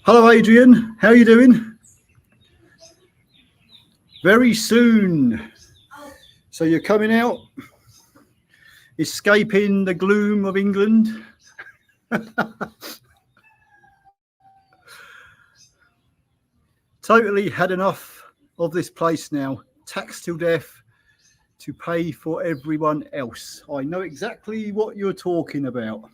Hello, Adrian. How are you doing? Very soon. So you're coming out, escaping the gloom of England. Totally had enough of this place now. Taxed till death to pay for everyone else. I know exactly what you're talking about.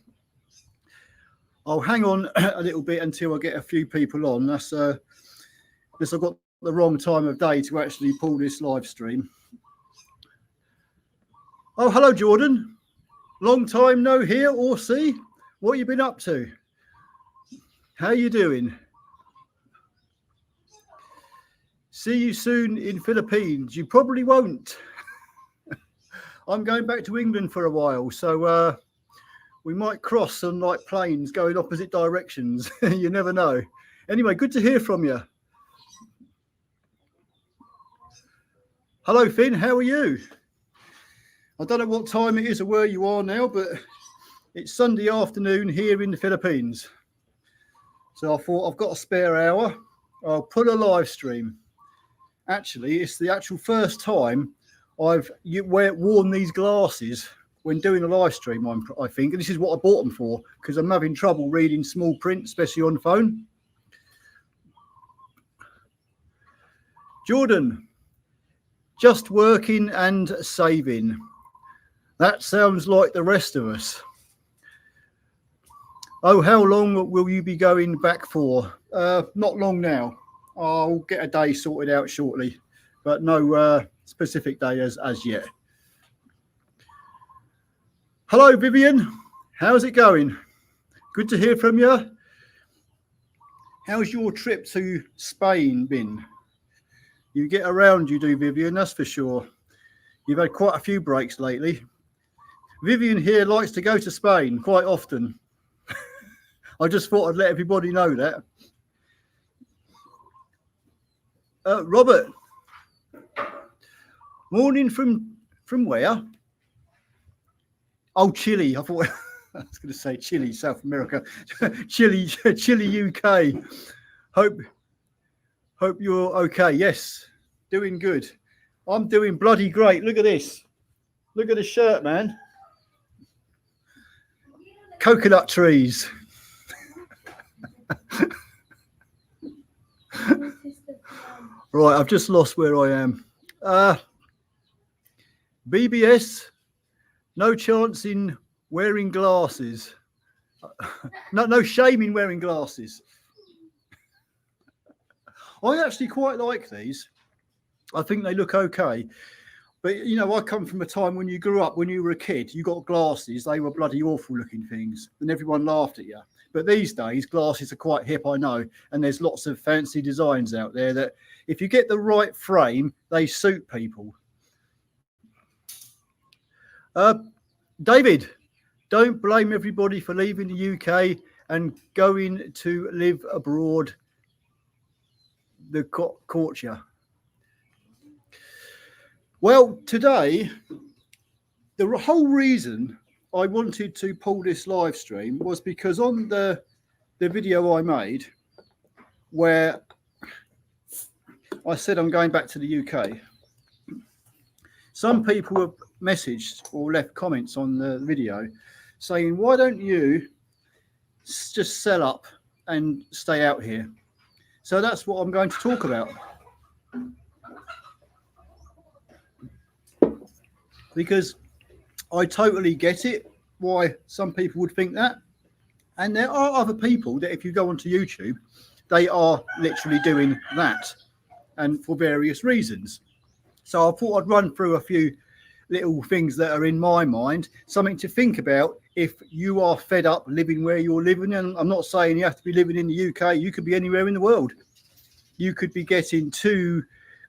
I'll hang on a little bit until I get a few people on. That's this I've got the wrong time of day to actually pull this live stream. Oh, hello, Jordan. Long time no hear or see. What you been up to? How you doing? See you soon in Philippines. You probably won't. I'm going back to England for a while, so we might cross on like planes going opposite directions. You never know. Anyway, good to hear from you. Hello, Finn. How are you? I don't know what time it is or where you are now, but it's Sunday afternoon here in the Philippines. So I thought I've got a spare hour. I'll put a live stream. Actually, it's the actual first time I've worn these glasses when doing a live stream, I think. And this is what I bought them for, because I'm having trouble reading small print, especially on the phone. Jordan, just working and saving. That sounds like the rest of us. Oh, how long will you be going back for? Not long now. I'll get a day sorted out shortly, but no specific day as yet. Hello, Vivian. How's it going? Good to hear from you. How's your trip to Spain been? You get around, you do, Vivian, that's for sure. You've had quite a few breaks lately. Vivian here likes to go to Spain quite often. I just thought I'd let everybody know that. Robert, morning from where? Oh, Chile. I thought I was going to say Chile, South America. Chile, UK. Hope you're okay. Yes, doing good. I'm doing bloody great. Look at this. Look at the shirt, man. Coconut trees. Right, I've just lost where I am. BBS, no chance in wearing glasses. No shame in wearing glasses. I actually quite like these. I think they look okay. But, you know, I come from a time when you grew up, when you were a kid, you got glasses. They were bloody awful looking things and everyone laughed at you. But these days, glasses are quite hip, I know. And there's lots of fancy designs out there that if you get the right frame, they suit people. David, don't blame everybody for leaving the UK and going to live abroad. The caught you. Well, today, the whole reason I wanted to pull this live stream was because on the video I made where I said I'm going back to the UK, some people have messaged or left comments on the video saying, why don't you just sell up and stay out here? So that's what I'm going to talk about. Because I totally get it, why some people would think that. And there are other people that if you go onto YouTube, they are literally doing that, and for various reasons. So I thought I'd run through a few little things that are in my mind, something to think about if you are fed up living where you're living. And I'm not saying you have to be living in the UK. You could be anywhere in the world. You could be getting too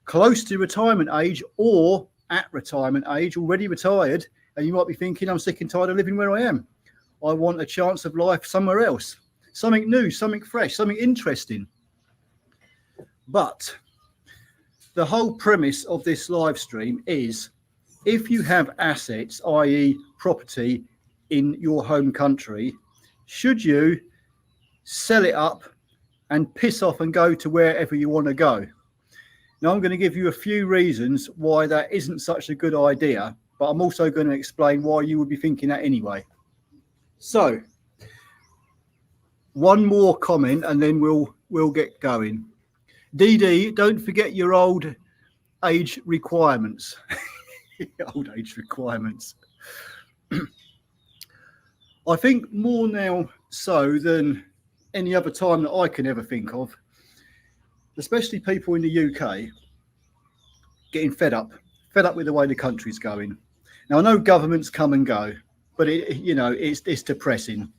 close to retirement age or at retirement age, already retired, and you might be thinking, I'm sick and tired of living where I am. I want a chance of life somewhere else, something new, something fresh, something interesting. But the whole premise of this live stream is if you have assets, i.e. property in your home country, should you sell it up and piss off and go to wherever you want to go? Now, I'm going to give you a few reasons why that isn't such a good idea, but I'm also going to explain why you would be thinking that anyway. So, one more comment and then we'll get going. DD, don't forget your old age requirements. Old age requirements. I think more now so than any other time that I can ever think of, especially people in the UK getting fed up with the way the country's going. Now, I know governments come and go, but it's depressing.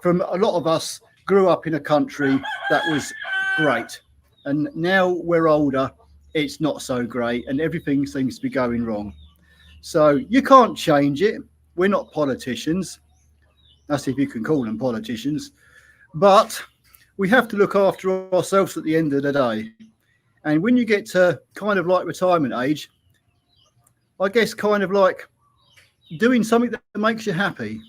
From a lot of us grew up in a country that was great, and now we're older, it's not so great, and everything seems to be going wrong. So you can't change it. We're not politicians. That's if you can call them politicians. But we have to look after ourselves at the end of the day. And when you get to kind of like retirement age, I guess kind of like doing something that makes you happy.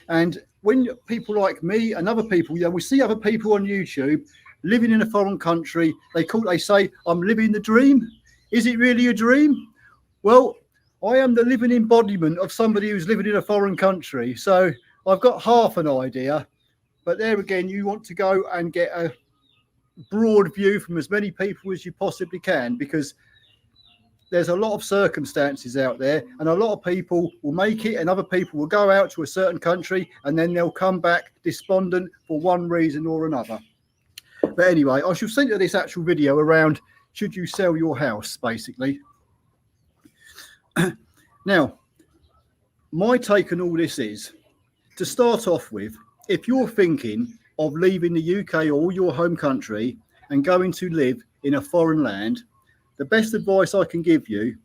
And when people like me and other people, we see other people on YouTube living in a foreign country, they say, I'm living the dream. Is it really a dream? Well, I am the living embodiment of somebody who's living in a foreign country. So I've got half an idea. But there again, you want to go and get a broad view from as many people as you possibly can, because there's a lot of circumstances out there, and a lot of people will make it and other people will go out to a certain country and then they'll come back despondent for one reason or another. But anyway, I shall send you this actual video around should you sell your house, basically. Now, my take on all this is, to start off with, if you're thinking of leaving the UK or your home country and going to live in a foreign land, the best advice I can give you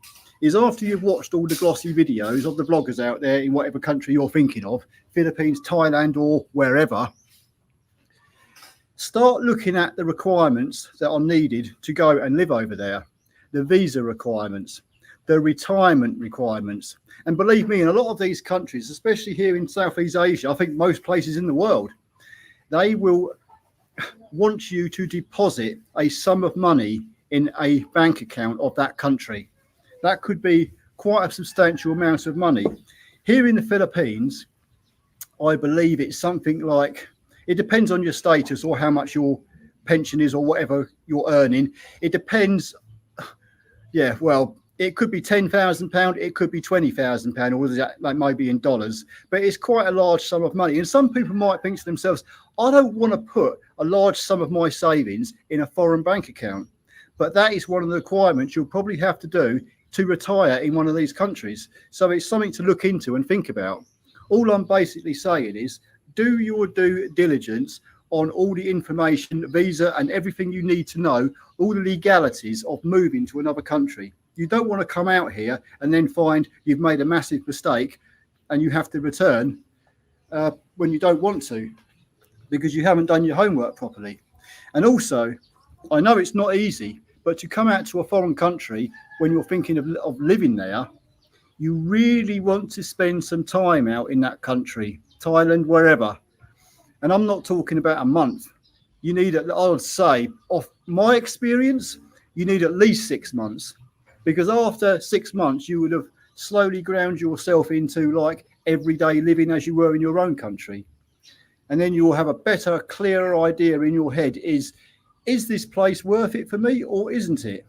is, after you've watched all the glossy videos of the bloggers out there in whatever country you're thinking of, Philippines, Thailand, or wherever, start looking at the requirements that are needed to go and live over there, the visa requirements, the retirement requirements. And believe me, in a lot of these countries, especially here in Southeast Asia, I think most places in the world, they will want you to deposit a sum of money in a bank account of that country. That could be quite a substantial amount of money. Here in the Philippines, I believe it's something like, it depends on your status or how much your pension is or whatever you're earning. It depends. Yeah, well, it could be £10,000, it could be £20,000, or that might be in dollars, but it's quite a large sum of money. And some people might think to themselves, I don't want to put a large sum of my savings in a foreign bank account. But that is one of the requirements you'll probably have to do to retire in one of these countries. So it's something to look into and think about. All I'm basically saying is, do your due diligence on all the information, visa, and everything you need to know, all the legalities of moving to another country. You don't want to come out here and then find you've made a massive mistake and you have to return when you don't want to, because you haven't done your homework properly. And also, I know it's not easy, but to come out to a foreign country when you're thinking of living there, you really want to spend some time out in that country, Thailand, wherever. And I'm not talking about a month. You need, I would say, off my experience, you need at least 6 months. Because after 6 months, you would have slowly ground yourself into like everyday living as you were in your own country. And then you'll have a better, clearer idea in your head, is this place worth it for me or isn't it?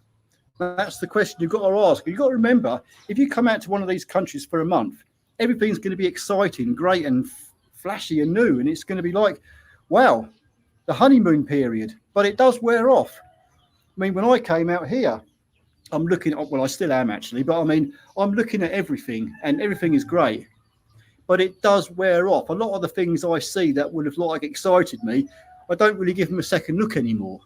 That's the question you've got to ask. You've got to remember, if you come out to one of these countries for a month, everything's going to be exciting, great and flashy and new. And it's going to be like, wow, the honeymoon period. But it does wear off. I mean, when I came out here, I'm looking at, well, I still am actually, but I mean, I'm looking at everything and everything is great. But it does wear off. A lot of the things I see that would have like excited me, I don't really give them a second look anymore.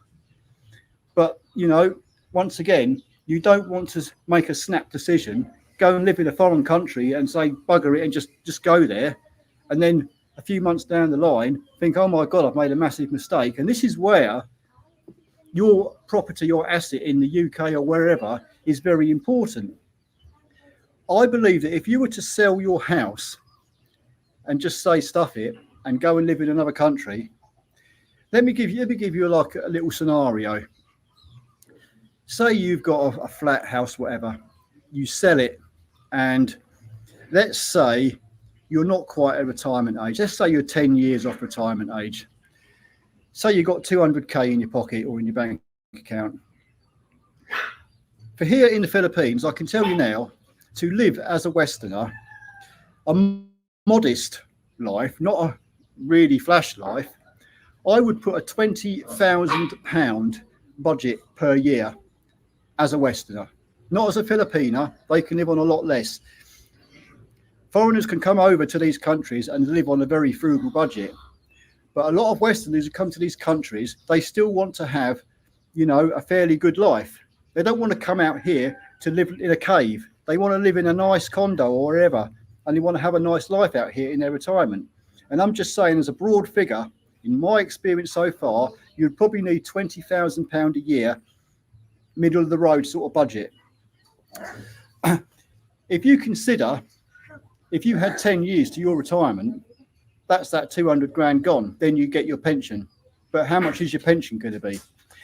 But, you know, once again, you don't want to make a snap decision, go and live in a foreign country and say, bugger it, and just go there. And then a few months down the line, think, oh my God, I've made a massive mistake. And this is where your property or asset in the UK or wherever is very important. I believe that if you were to sell your house and just say stuff it and go and live in another country, let me give you like a little scenario. Say you've got a flat house, whatever, you sell it, and let's say you're not quite at retirement age. Let's say you're 10 years off retirement age. Say you've got 200k in your pocket or in your bank account. For here in the Philippines, I can tell you now, to live as a Westerner, a modest life, not a really flash life, I would put a £20,000 budget per year as a Westerner. Not as a Filipino, they can live on a lot less. Foreigners can come over to these countries and live on a very frugal budget. But a lot of Westerners who come to these countries, they still want to have, a fairly good life. They don't want to come out here to live in a cave. They want to live in a nice condo or wherever, and they want to have a nice life out here in their retirement. And I'm just saying, as a broad figure, in my experience so far, you'd probably need £20,000 a year, middle of the road sort of budget. If you consider, if you had 10 years to your retirement, that's that 200 grand gone. Then you get your pension. But how much is your pension going to be?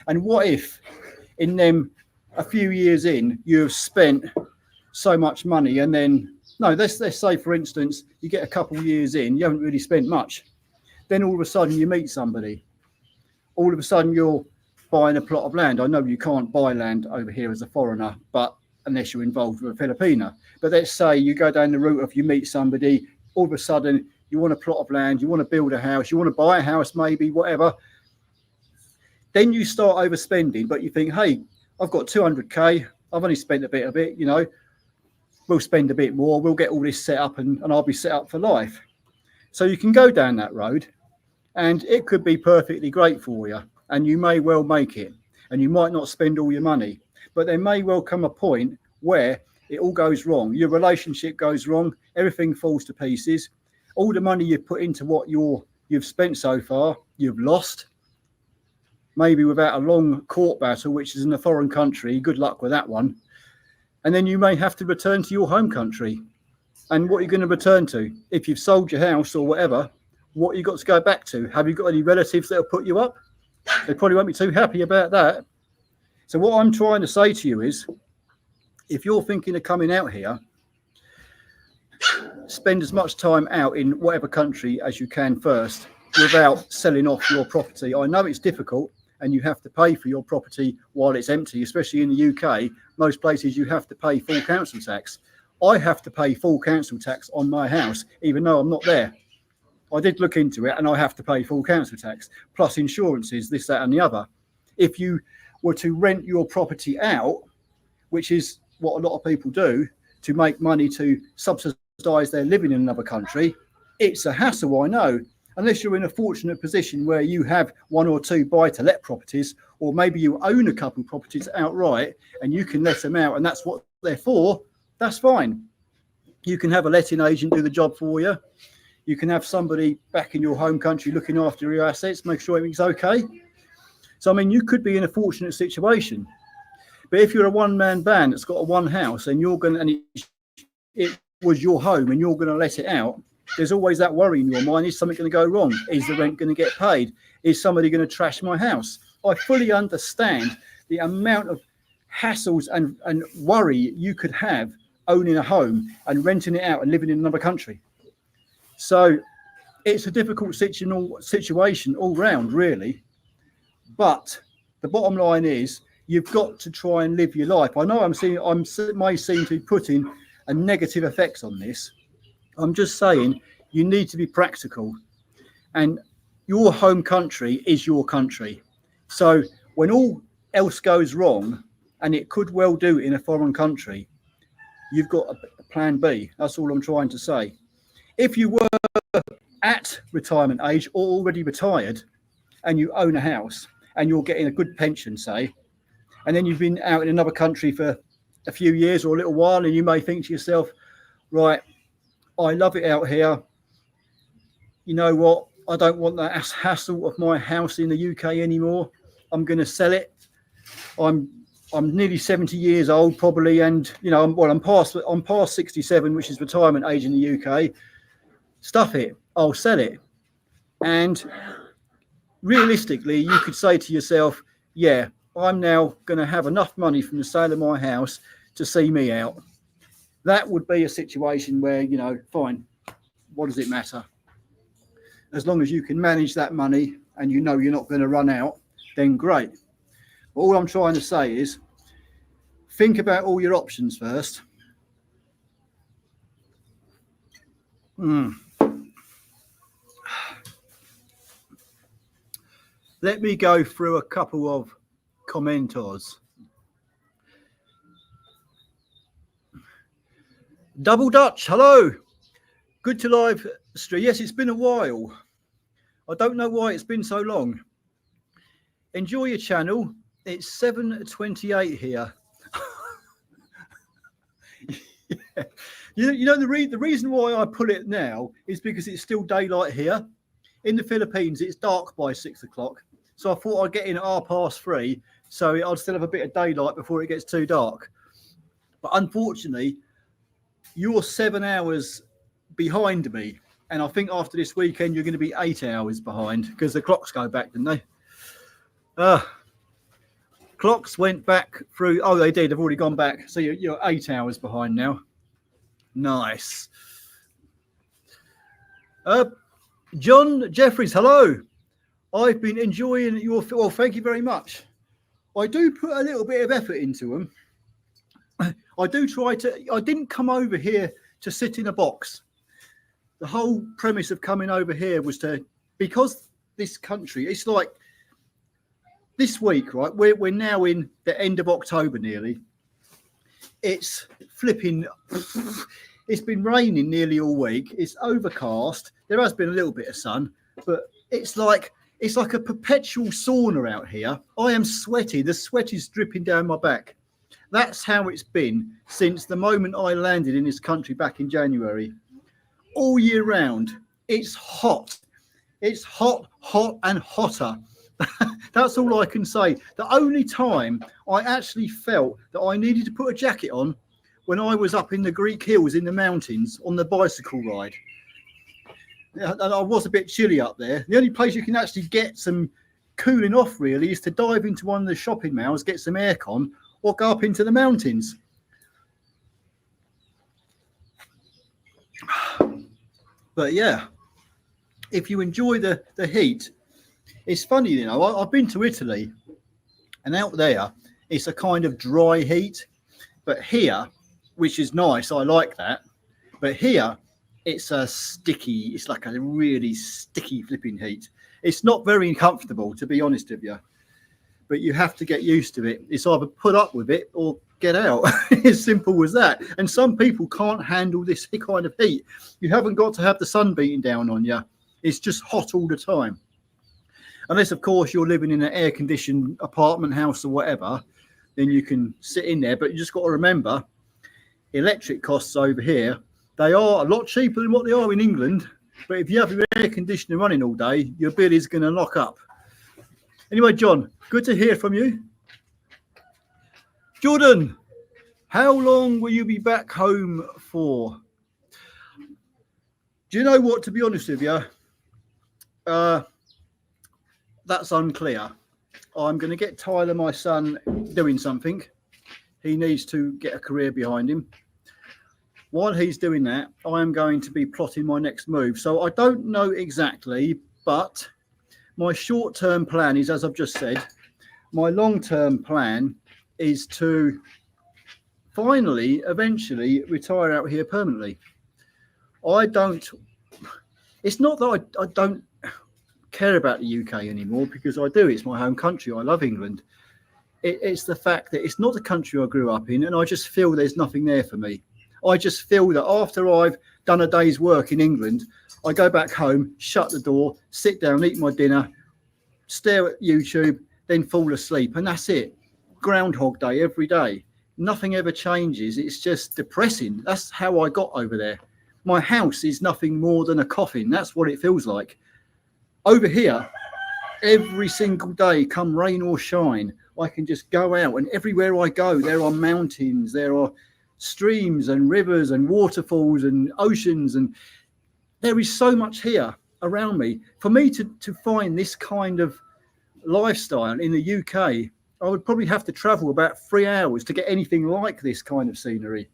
And what if in them a few years in, you have spent so much money, and then, no, let's say, for instance, you get a couple of years in, you haven't really spent much. Then all of a sudden you meet somebody. All of a sudden you're buying a plot of land. I know you can't buy land over here as a foreigner, but unless you're involved with a Filipino. But let's say you go down the route of you meet somebody, all of a sudden you want a plot of land, you want to build a house, you want to buy a house maybe, whatever. Then you start overspending, but you think, hey, I've got 200k, I've only spent a bit, we'll spend a bit more, we'll get all this set up and I'll be set up for life. So you can go down that road and it could be perfectly great for you, and you may well make it, and you might not spend all your money, but there may well come a point where it all goes wrong. Your relationship goes wrong, everything falls to pieces. All the money you've put into what you've spent so far, you've lost. Maybe without a long court battle, which is in a foreign country. Good luck with that one. And then you may have to return to your home country. And what are you going to return to? If you've sold your house or whatever, what you got to go back to? Have you got any relatives that will put you up? They probably won't be too happy about that. So what I'm trying to say to you is, if you're thinking of coming out here, spend as much time out in whatever country as you can first without selling off your property. I know it's difficult and you have to pay for your property while it's empty, especially in the UK. Most places you have to pay full council tax. I have to pay full council tax on my house, even though I'm not there. I did look into it and I have to pay full council tax, plus insurances, this, that and the other. If you were to rent your property out, which is what a lot of people do to make money to subsidise their living in another country, it's a hassle, I know. Unless you're in a fortunate position where you have one or two buy-to-let properties, or maybe you own a couple of properties outright and you can let them out and that's what they're for, that's fine. You can have a letting agent do the job for you. You can have somebody back in your home country looking after your assets, make sure everything's okay. So, I mean, you could be in a fortunate situation. But if you're a one-man band that's got a one house and you're going to, and it was your home and you're going to let it out, there's always that worry in your mind. Is something going to go wrong? Is the rent going to get paid? Is somebody going to trash my house? I fully understand the amount of hassles and worry you could have owning a home and renting it out and living in another country. So it's a difficult situation all round, really. But the bottom line is you've got to try and live your life. I know I may seem to be putting a negative effect on this. I'm just saying you need to be practical, and your home country is your country. So when all else goes wrong, and it could well do in a foreign country, you've got a plan B. That's all I'm trying to say. If you were at retirement age or already retired and you own a house and you're getting a good pension, say, and then you've been out in another country for a few years or a little while, and you may think to yourself, right, I love it out here. You know what? I don't want that hassle of my house in the UK anymore. I'm going to sell it. I'm I'm nearly 70 years old probably, and you know, I'm past 67, which is retirement age in the UK. Stuff it, I'll sell it. And realistically, you could say to yourself, yeah, I'm now going to have enough money from the sale of my house to see me out. That would be a situation where, you know, fine, what does it matter? As long as you can manage that money and you know you're not going to run out, then great. But all I'm trying to say is think about all your options first. Let me go through a couple of commenters. Double Dutch, hello. Good to live stream. Yes, it's been a while. I don't know why it's been so long. Enjoy your channel. It's 7:28 here. Yeah. You know the reason why I put it now is because it's still daylight here. In the Philippines, it's dark by 6 o'clock. So I thought I'd get in at 3:30, so I'd still have a bit of daylight before it gets too dark. But unfortunately, you're 7 hours behind me. And I think after this weekend, you're going to be 8 hours behind because the clocks go back, didn't they? Clocks went back through. Oh, they did. They've already gone back. So you're 8 hours behind now. Nice. John Jeffries, hello. I've been enjoying your. Well, thank you very much. I do put a little bit of effort into them. I do try to. I didn't come over here to sit in a box. The whole premise of coming over here was to, because this country, it's like this week, right? We're now in the end of October nearly. It's flipping. It's been raining nearly all week. It's overcast. There has been a little bit of sun, but it's like a perpetual sauna out here. I am sweaty. The sweat is dripping down my back. That's how it's been since the moment I landed in this country back in January. All year round, it's hot. It's hot, hot and hotter. That's all I can say. The only time I actually felt that I needed to put a jacket on when I was up in the Greek hills in the mountains on the bicycle ride. And I was a bit chilly up there. The only place you can actually get some cooling off really is to dive into one of the shopping malls, get some aircon, or go up into the mountains. But yeah, if you enjoy the heat, it's funny, you know, I've been to Italy and out there, it's a kind of dry heat. But here, which is nice, I like that. But here, it's a sticky, it's like a really sticky flipping heat. It's not very comfortable, to be honest with you. But you have to get used to it. It's either put up with it or get out. As simple as that. And some people can't handle this kind of heat. You haven't got to have the sun beating down on you. It's just hot all the time. Unless, of course, you're living in an air-conditioned apartment house or whatever, then you can sit in there. But you just got to remember, electric costs over here, they are a lot cheaper than what they are in England. But if you have your air conditioning running all day, your bill is going to lock up. Anyway, John, good to hear from you. Jordan, how long will you be back home for? Do you know what, to be honest with you, that's unclear. I'm going to get Tyler, my son, doing something. He needs to get a career behind him. While he's doing that, I am going to be plotting my next move. So I don't know exactly, but my short-term plan is, as I've just said, my long-term plan is to finally, eventually retire out here permanently. It's not that I don't care about the UK anymore, because I do. It's my home country. I love England. It's the fact that it's not the country I grew up in, and I just feel there's nothing there for me. I just feel that after I've done a day's work in England, I go back home, shut the door, sit down, eat my dinner, stare at YouTube, then fall asleep. And that's it. Groundhog Day every day. Nothing ever changes. It's just depressing. That's how I got over there. My house is nothing more than a coffin. That's what it feels like. Over here, every single day, come rain or shine, I can just go out, and everywhere I go, there are mountains, there are streams and rivers and waterfalls and oceans, and there is so much here around me. For me to find this kind of lifestyle in the UK, I would probably have to travel about 3 hours to get anything like this kind of scenery.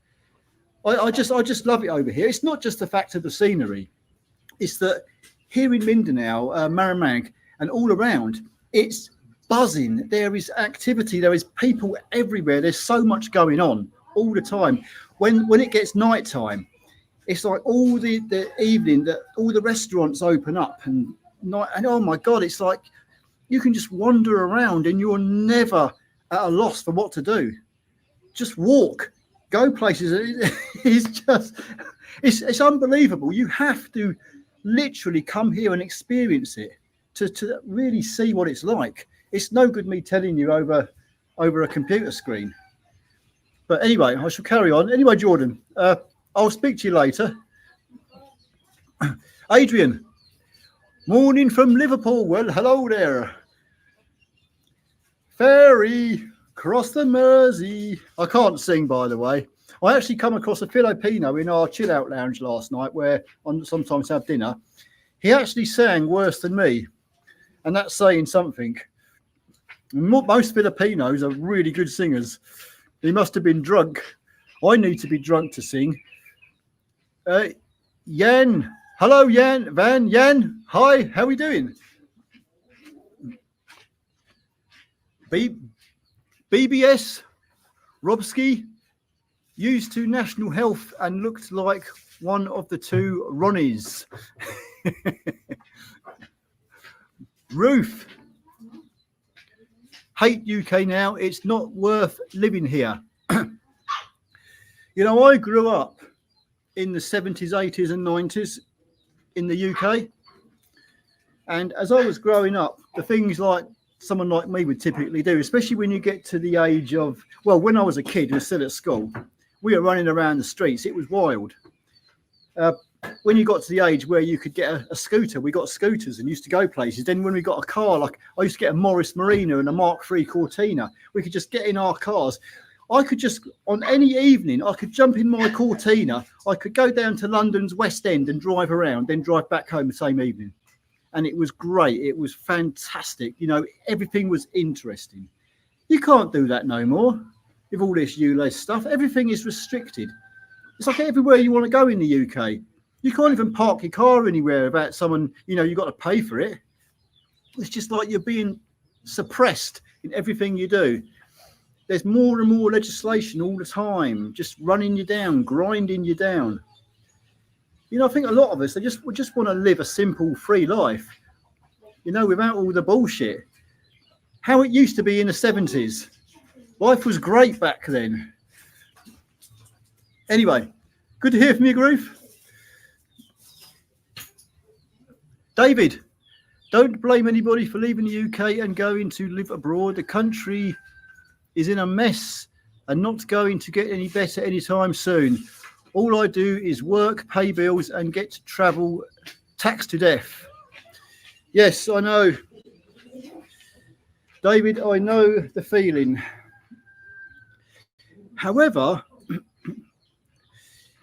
I just love it over here. It's not just the fact of the scenery. It's that here in Mindanao, Maramag, and all around, it's buzzing. There is activity. There is people everywhere. There's so much going on all the time. When it gets nighttime, it's like all the evening that all the restaurants open up and oh my God, it's like you can just wander around and you're never at a loss for what to do. Just walk, go places. It's unbelievable. You have to literally come here and experience it to really see what it's like. It's no good me telling you over a computer screen. But anyway, I shall carry on. Anyway, Jordan, I'll speak to you later. Adrian, morning from Liverpool. Well, hello there. Ferry, cross the Mersey. I can't sing, by the way. I actually come across a Filipino in our chill out lounge last night where I sometimes have dinner. He actually sang worse than me. And that's saying something. Most Filipinos are really good singers. He must have been drunk. I need to be drunk to sing. Yan. Hello, Yan. Yan. Hi. How are we doing? BBS. Robski. Used to National Health and looked like one of the two Ronnies. Ruth. Hate UK now. It's not worth living here. You know, I grew up in the 70s, 80s and 90s in the UK. And as I was growing up, the things like someone like me would typically do, especially when you get to the age of, well, when I was a kid and still at school, we were running around the streets. It was wild. When you got to the age where you could get a scooter, we got scooters and used to go places. Then when we got a car, like I used to get a Morris Marina and a Mark III Cortina, we could just get in our cars. I could just, on any evening, I could jump in my Cortina. I could go down to London's West End and drive around, then drive back home the same evening. And it was great. It was fantastic. You know, everything was interesting. You can't do that no more with all this ULEZ stuff. Everything is restricted. It's like everywhere you want to go in the UK. You can't even park your car anywhere without someone, you know, you've got to pay for it. It's just like you're being suppressed in everything you do. There's more and more legislation all the time, just running you down, grinding you down. You know, I think a lot of us, we just want to live a simple, free life, you know, without all the bullshit. How it used to be in the 70s. Life was great back then. Anyway, good to hear from you, Groove. David, don't blame anybody for leaving the UK and going to live abroad. The country is in a mess and not going to get any better anytime soon. All I do is work, pay bills and get to travel, taxed to death. Yes, I know. David, I know the feeling. However,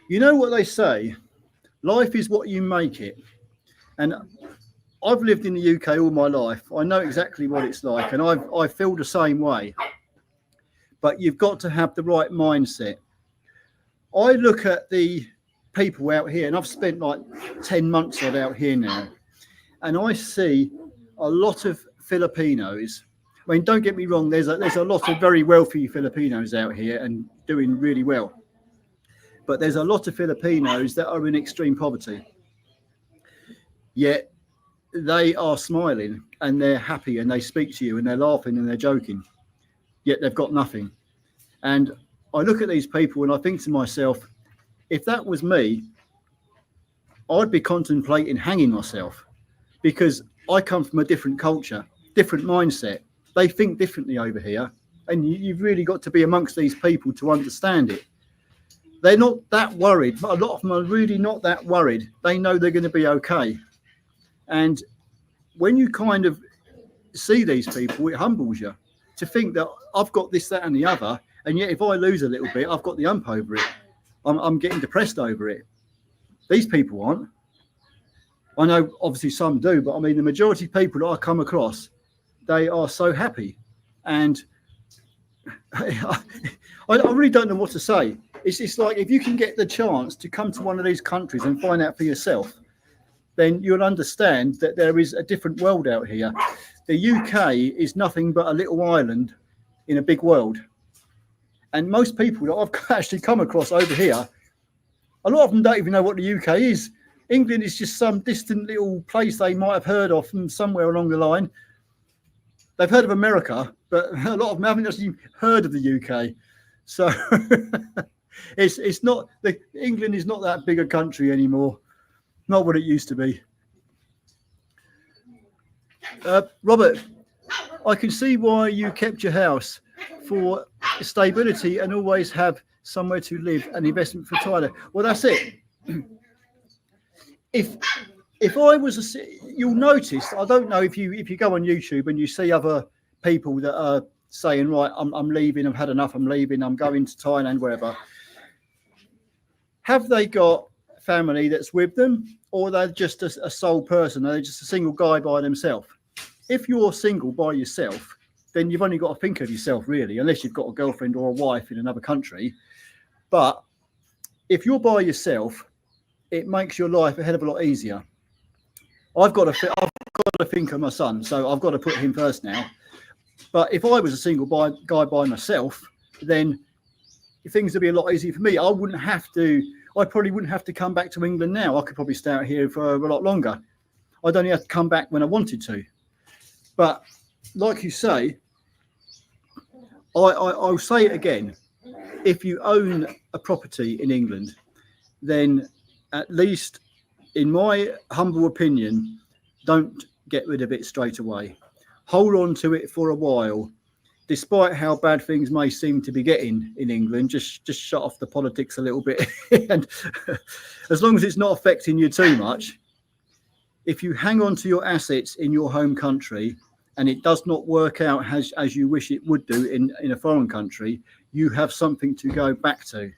you know what they say, life is what you make it. And I've lived in the UK all my life. I know exactly what it's like, and I feel the same way. But you've got to have the right mindset. I look at the people out here, and I've spent like 10 months out here now, and I see a lot of Filipinos. I mean, don't get me wrong, there's a lot of very wealthy Filipinos out here and doing really well. But there's a lot of Filipinos that are in extreme poverty. Yet they are smiling and they're happy and they speak to you and they're laughing and they're joking. Yet they've got nothing. And I look at these people and I think to myself, if that was me, I'd be contemplating hanging myself, because I come from a different culture, different mindset. They think differently over here. And you've really got to be amongst these people to understand it. They're not that worried. A lot of them are really not that worried. They know they're going to be okay. And when you kind of see these people, it humbles you. to think that I've got this, that, and the other, and yet if I lose a little bit, I've got the ump over it. I'm getting depressed over it. These people aren't. I know obviously some do, but I mean the majority of people that I come across, they are so happy, and I really don't know what to say. It's like if you can get the chance to come to one of these countries and find out for yourself, then you'll understand that there is a different world out here. The UK is nothing but a little island in a big world. And most people that I've actually come across over here, a lot of them don't even know what the UK is. England is just some distant little place they might have heard of from somewhere along the line. They've heard of America, but a lot of them haven't actually heard of the UK. So it's not, England is not that big a country anymore. Not what it used to be. Robert, I can see why you kept your house for stability and always have somewhere to live and investment for Tyler. Well, that's it. If I was you'll notice, I don't know if you go on YouTube and you see other people that are saying, right, I'm leaving, I've had enough, I'm leaving, I'm going to Thailand, wherever. Have they got family that's with them, or they're just a sole person, they're just a single guy by themselves? If you're single by yourself, then you've only got to think of yourself, really, unless you've got a girlfriend or a wife in another country. But if you're by yourself, it makes your life a hell of a lot easier. I've got to think of my son, so I've got to put him first now. But if I was a single guy by myself, then things would be a lot easier for me. I probably wouldn't have to come back to England now. I could probably stay out here for a lot longer. I'd only have to come back when I wanted to. But like you say, I'll say it again. If you own a property in England, then at least, in my humble opinion, don't get rid of it straight away. Hold on to it for a while. Despite how bad things may seem to be getting in England, just shut off the politics a little bit. And as long as it's not affecting you too much, if you hang on to your assets in your home country and it does not work out as you wish it would do in a foreign country, you have something to go back to.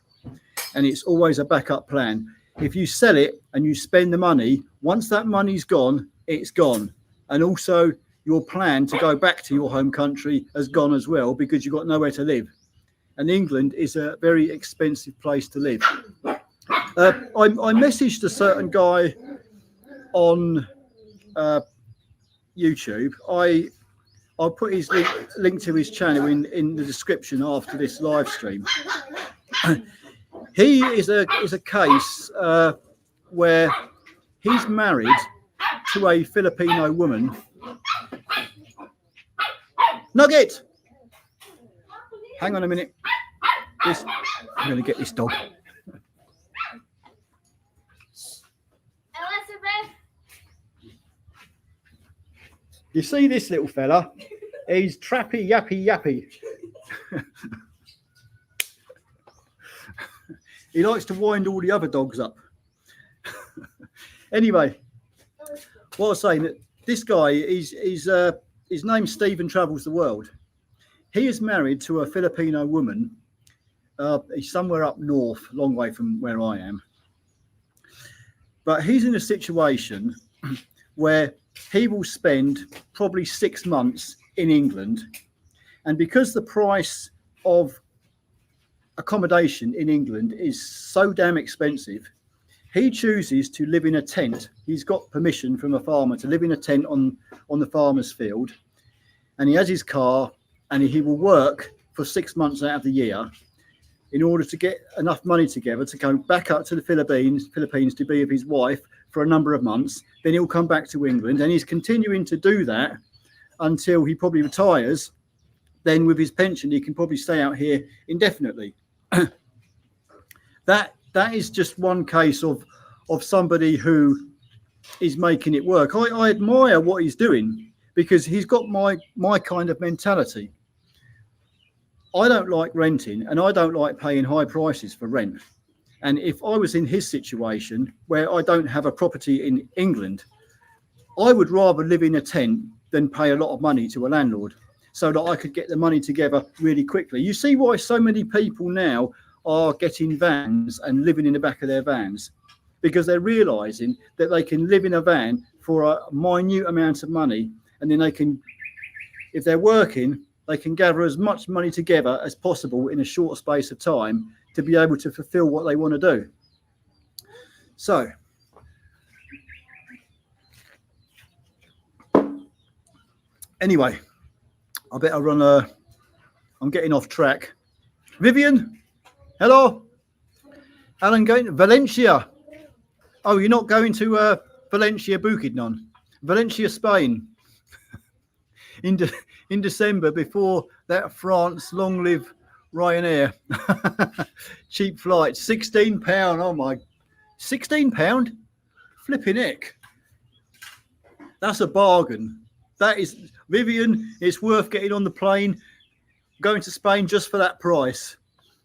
And it's always a backup plan. If you sell it and you spend the money, once that money's gone, it's gone. And also your plan to go back to your home country has gone as well, because you've got nowhere to live. And England is a very expensive place to live. I messaged a certain guy on YouTube. I'll put his link to his channel in the description after this live stream. He is a case where he's married to a Filipino woman. Nugget, hang on a minute. I'm going to get this dog. You see this little fella? He's trappy, yappy, yappy. He likes to wind all the other dogs up. Anyway, what I was saying, that this guy, his name's Stephen Travels the World. He is married to a Filipino woman. He's somewhere up north, a long way from where I am. But he's in a situation where he will spend probably 6 months in England. And because the price of accommodation in England is so damn expensive, he chooses to live in a tent. He's got permission from a farmer to live in a tent on the farmer's field. And he has his car, and he will work for 6 months out of the year in order to get enough money together to go back up to the Philippines to be with his wife for a number of months. Then he'll come back to England, and he's continuing to do that until he probably retires. Then with his pension, he can probably stay out here indefinitely. That is just one case of somebody who is making it work. I admire what he's doing, because he's got my kind of mentality. I don't like renting, and I don't like paying high prices for rent. And if I was in his situation where I don't have a property in England, I would rather live in a tent than pay a lot of money to a landlord. so that I could get the money together really quickly. You see why so many people now are getting vans and living in the back of their vans, because they're realizing that they can live in a van for a minute amount of money, and then they can, if they're working, they can gather as much money together as possible in a short space of time to be able to fulfill what they want to do. So anyway, I better run. I'm getting off track. Vivian, hello. Alan going to Valencia. Oh, you're not going to Valencia, Bukidnon, Valencia, Spain, in December, before that France. Long live Ryanair. Cheap flights, £16. Oh my, £16, flipping heck. That's a bargain. That is, Vivian, it's worth getting on the plane, going to Spain just for that price.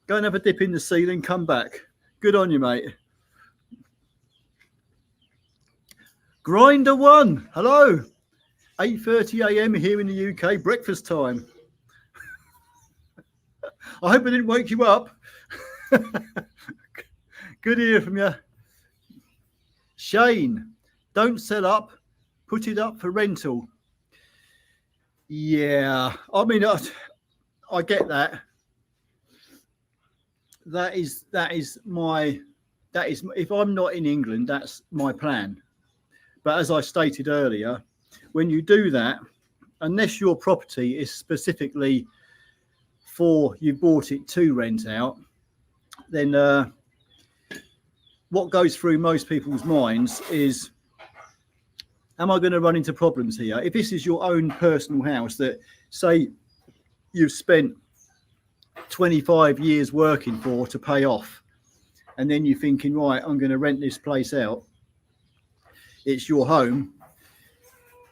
Go and have a dip in the sea, then come back. Good on you, mate. Grinder One, hello. 8:30 a.m. here in the UK, breakfast time. I hope I didn't wake you up. Good to hear from you. Shane, don't sell up, put it up for rental. Yeah, I mean, I get that. That is if I'm not in England, that's my plan. But as I stated earlier, when you do that, unless your property is specifically for you bought it to rent out, then what goes through most people's minds is, am I going to run into problems here? If this is your own personal house that, say, you've spent 25 years working for to pay off, and then you're thinking, right, I'm going to rent this place out. It's your home.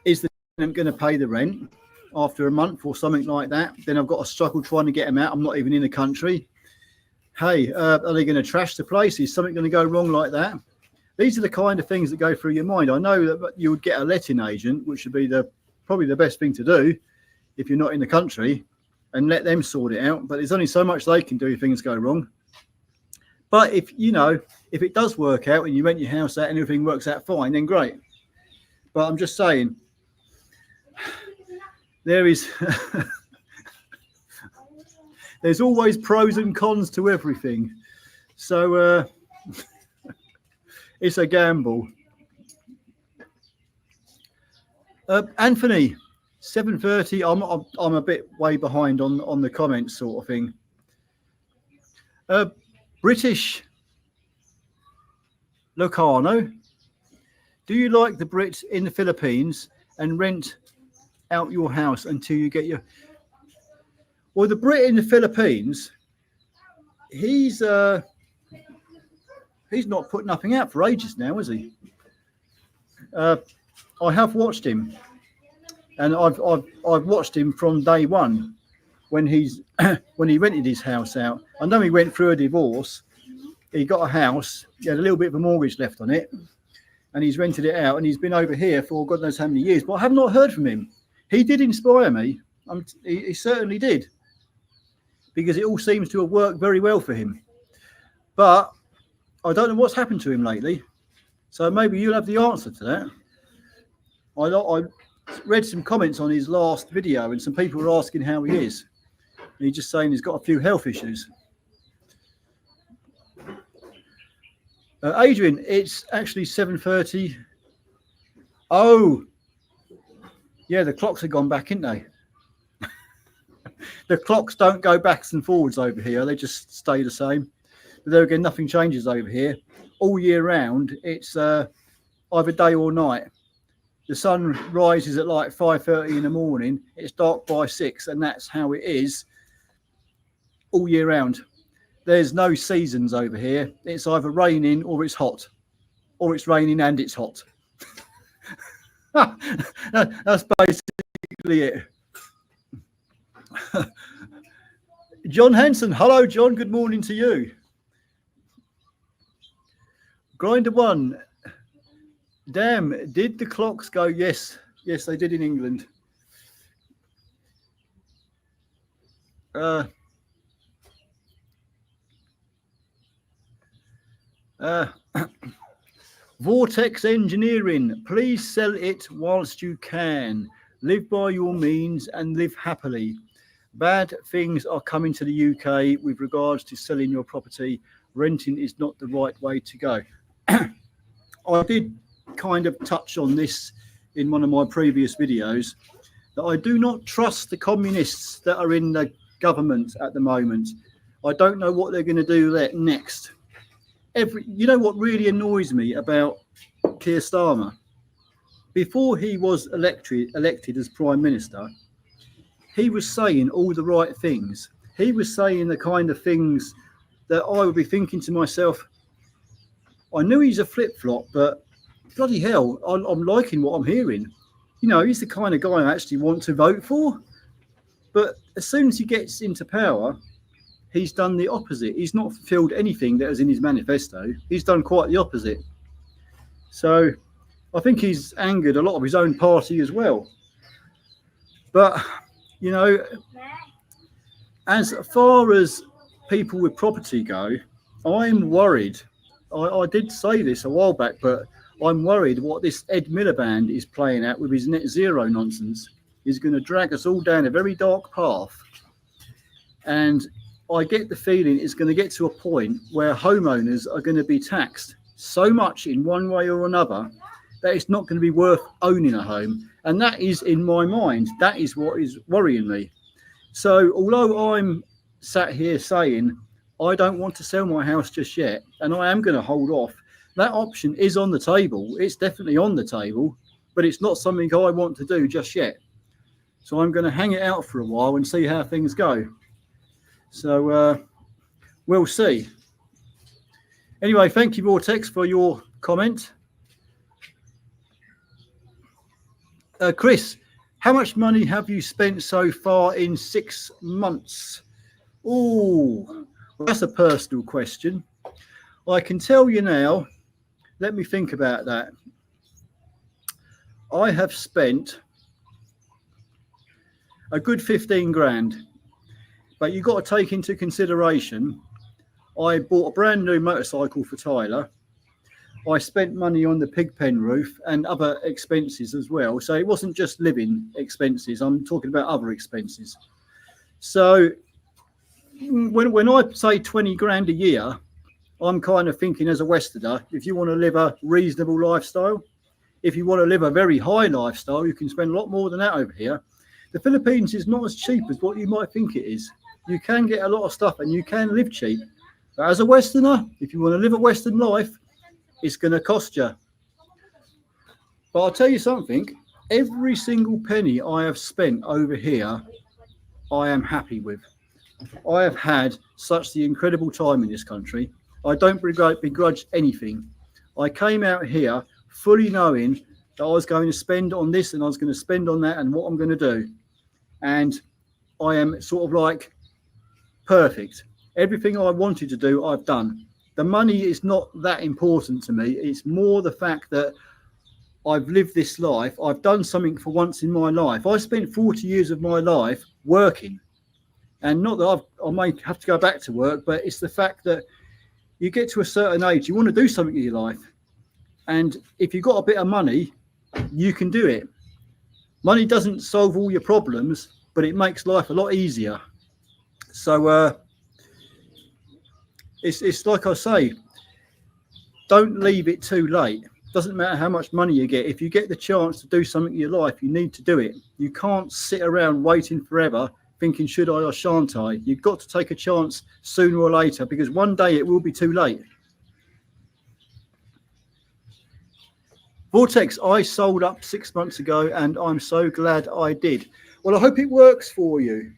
Is the tenant going to pay the rent after a month or something like that? Then I've got to struggle trying to get them out. I'm not even in the country. Hey, are they going to trash the place? Is something going to go wrong like that? These are the kind of things that go through your mind. I know that you would get a letting agent, which would be probably the best thing to do if you're not in the country, and let them sort it out. But there's only so much they can do if things go wrong. But if it does work out and you rent your house out and everything works out fine, then great. But I'm just saying, there's always pros and cons to everything. So it's a gamble. Anthony, 7:30. I'm a bit way behind on the comments sort of thing. British Locano, do you like the Brits in the Philippines and rent out your house until you get your... Well, the Brit in the Philippines, he's not put nothing out for ages now, is he? I have watched him, and I've watched him from day one when he rented his house out. I know he went through a divorce. He got a house. He had a little bit of a mortgage left on it, and he's rented it out. And he's been over here for God knows how many years. But I have not heard from him. He did inspire me. He certainly did, because it all seems to have worked very well for him. But I don't know what's happened to him lately. So maybe you'll have the answer to that. I read some comments on his last video, and some people were asking how he is. And he's just saying he's got a few health issues. Adrian, it's actually 7:30. Oh, yeah, the clocks have gone back, haven't they? The clocks don't go backs and forwards over here. They just stay the same. But there again, nothing changes over here. All year round, it's either day or night. The sun rises at like 5:30 in the morning. It's dark by 6, and that's how it is all year round. There's no seasons over here. It's either raining or it's hot, or it's raining and it's hot. That's basically it. John Hanson, hello John, good morning to you. Grinder One, damn, did the clocks go? Yes, they did in England. Uh, uh, Vortex Engineering, please sell it whilst you can. Live by your means and live happily. Bad things are coming to the UK with regards to selling your property. Renting is not the right way to go. I did kind of touch on this in one of my previous videos, that I do not trust the communists that are in the government at the moment. I don't know what they're going to do there next. You know what really annoys me about Keir Starmer? Before he was elected as Prime Minister, he was saying all the right things. He was saying the kind of things that I would be thinking to myself, I knew he's a flip-flop, but bloody hell, I'm liking what I'm hearing. You know, he's the kind of guy I actually want to vote for. But as soon as he gets into power, he's done the opposite. He's not fulfilled anything that was in his manifesto. He's done quite the opposite. So I think he's angered a lot of his own party as well. But, you know, as far as people with property go, I'm worried. I did say this a while back, but I'm worried what this Ed Miliband is playing at with his net zero nonsense is going to drag us all down a very dark path. And I get the feeling it's going to get to a point where homeowners are going to be taxed so much in one way or another that it's not going to be worth owning a home. And that is in my mind. That is what is worrying me. So although I'm sat here saying I don't want to sell my house just yet, and I am going to hold off, that option is on the table. It's definitely on the table, but it's not something I want to do just yet. So I'm going to hang it out for a while and see how things go. So we'll see. Anyway, thank you, Vortex, for your comment. Chris, how much money have you spent so far in 6 months? Oh, well, that's a personal question. I can tell you now, let me think about that. I have spent a good 15 grand, but you've got to take into consideration, I bought a brand new motorcycle for Tyler. I spent money on the pig pen roof and other expenses as well. So it wasn't just living expenses. I'm talking about other expenses. So when I say 20 grand a year, I'm kind of thinking as a Westerner, if you want to live a reasonable lifestyle, if you want to live a very high lifestyle, you can spend a lot more than that over here. The Philippines is not as cheap as what you might think it is. You can get a lot of stuff and you can live cheap. But as a Westerner, if you want to live a Western life, it's going to cost you. But I'll tell you something, every single penny I have spent over here, I am happy with. I have had such the incredible time in this country. I don't begrudge anything. I came out here fully knowing that I was going to spend on this and I was going to spend on that and what I'm going to do. And I am sort of like perfect. Everything I wanted to do, I've done. The money is not that important to me. It's more the fact that I've lived this life. I've done something for once in my life. I spent 40 years of my life working. And not that I may have to go back to work, but it's the fact that you get to a certain age, you want to do something in your life. And if you've got a bit of money, you can do it. Money doesn't solve all your problems, but it makes life a lot easier. So it's like I say, don't leave it too late. Doesn't matter how much money you get. If you get the chance to do something in your life, you need to do it. You can't sit around waiting forever thinking, should I or shan't I? You've got to take a chance sooner or later, because one day it will be too late. Vortex, I sold up 6 months ago and I'm so glad I did. Well, I hope it works for you.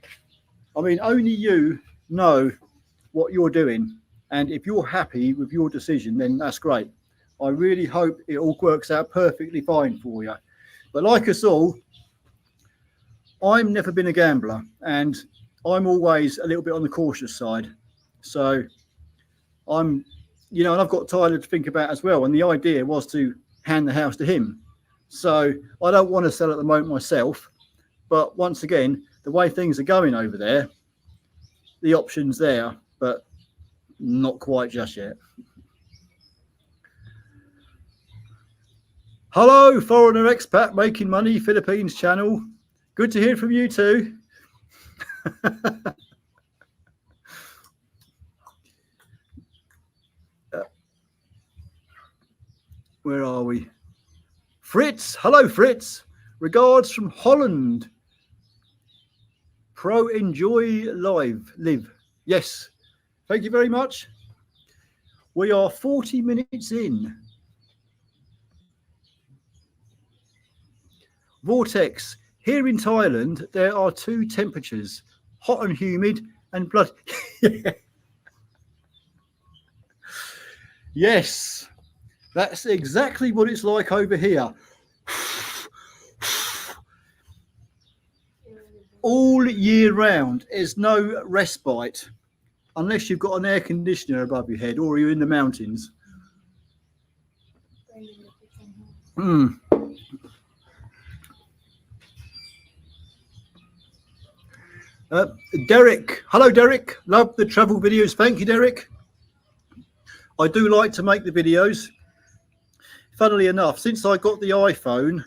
I mean, only you know what you're doing. And if you're happy with your decision, then that's great. I really hope it all works out perfectly fine for you. But like us all, I've never been a gambler and I'm always a little bit on the cautious side. So I'm, you know, and I've got Tyler to think about as well. And the idea was to hand the house to him. So I don't want to sell at the moment myself. But once again, the way things are going over there, the options there, but not quite just yet. Hello, foreigner expat making money, Philippines channel. Good to hear from you too. Where are we? Fritz, hello Fritz. Regards from Holland. Pro enjoy live. Yes, thank you very much. We are 40 minutes in. Vortex, here in Thailand, there are two temperatures, hot and humid and blood. Yes, that's exactly what it's like over here. All year round, there's no respite unless you've got an air conditioner above your head or you're in the mountains. Derek, hello Derek, love the travel videos. Thank you, Derek. I do like to make the videos. Funnily enough, since I got the iPhone,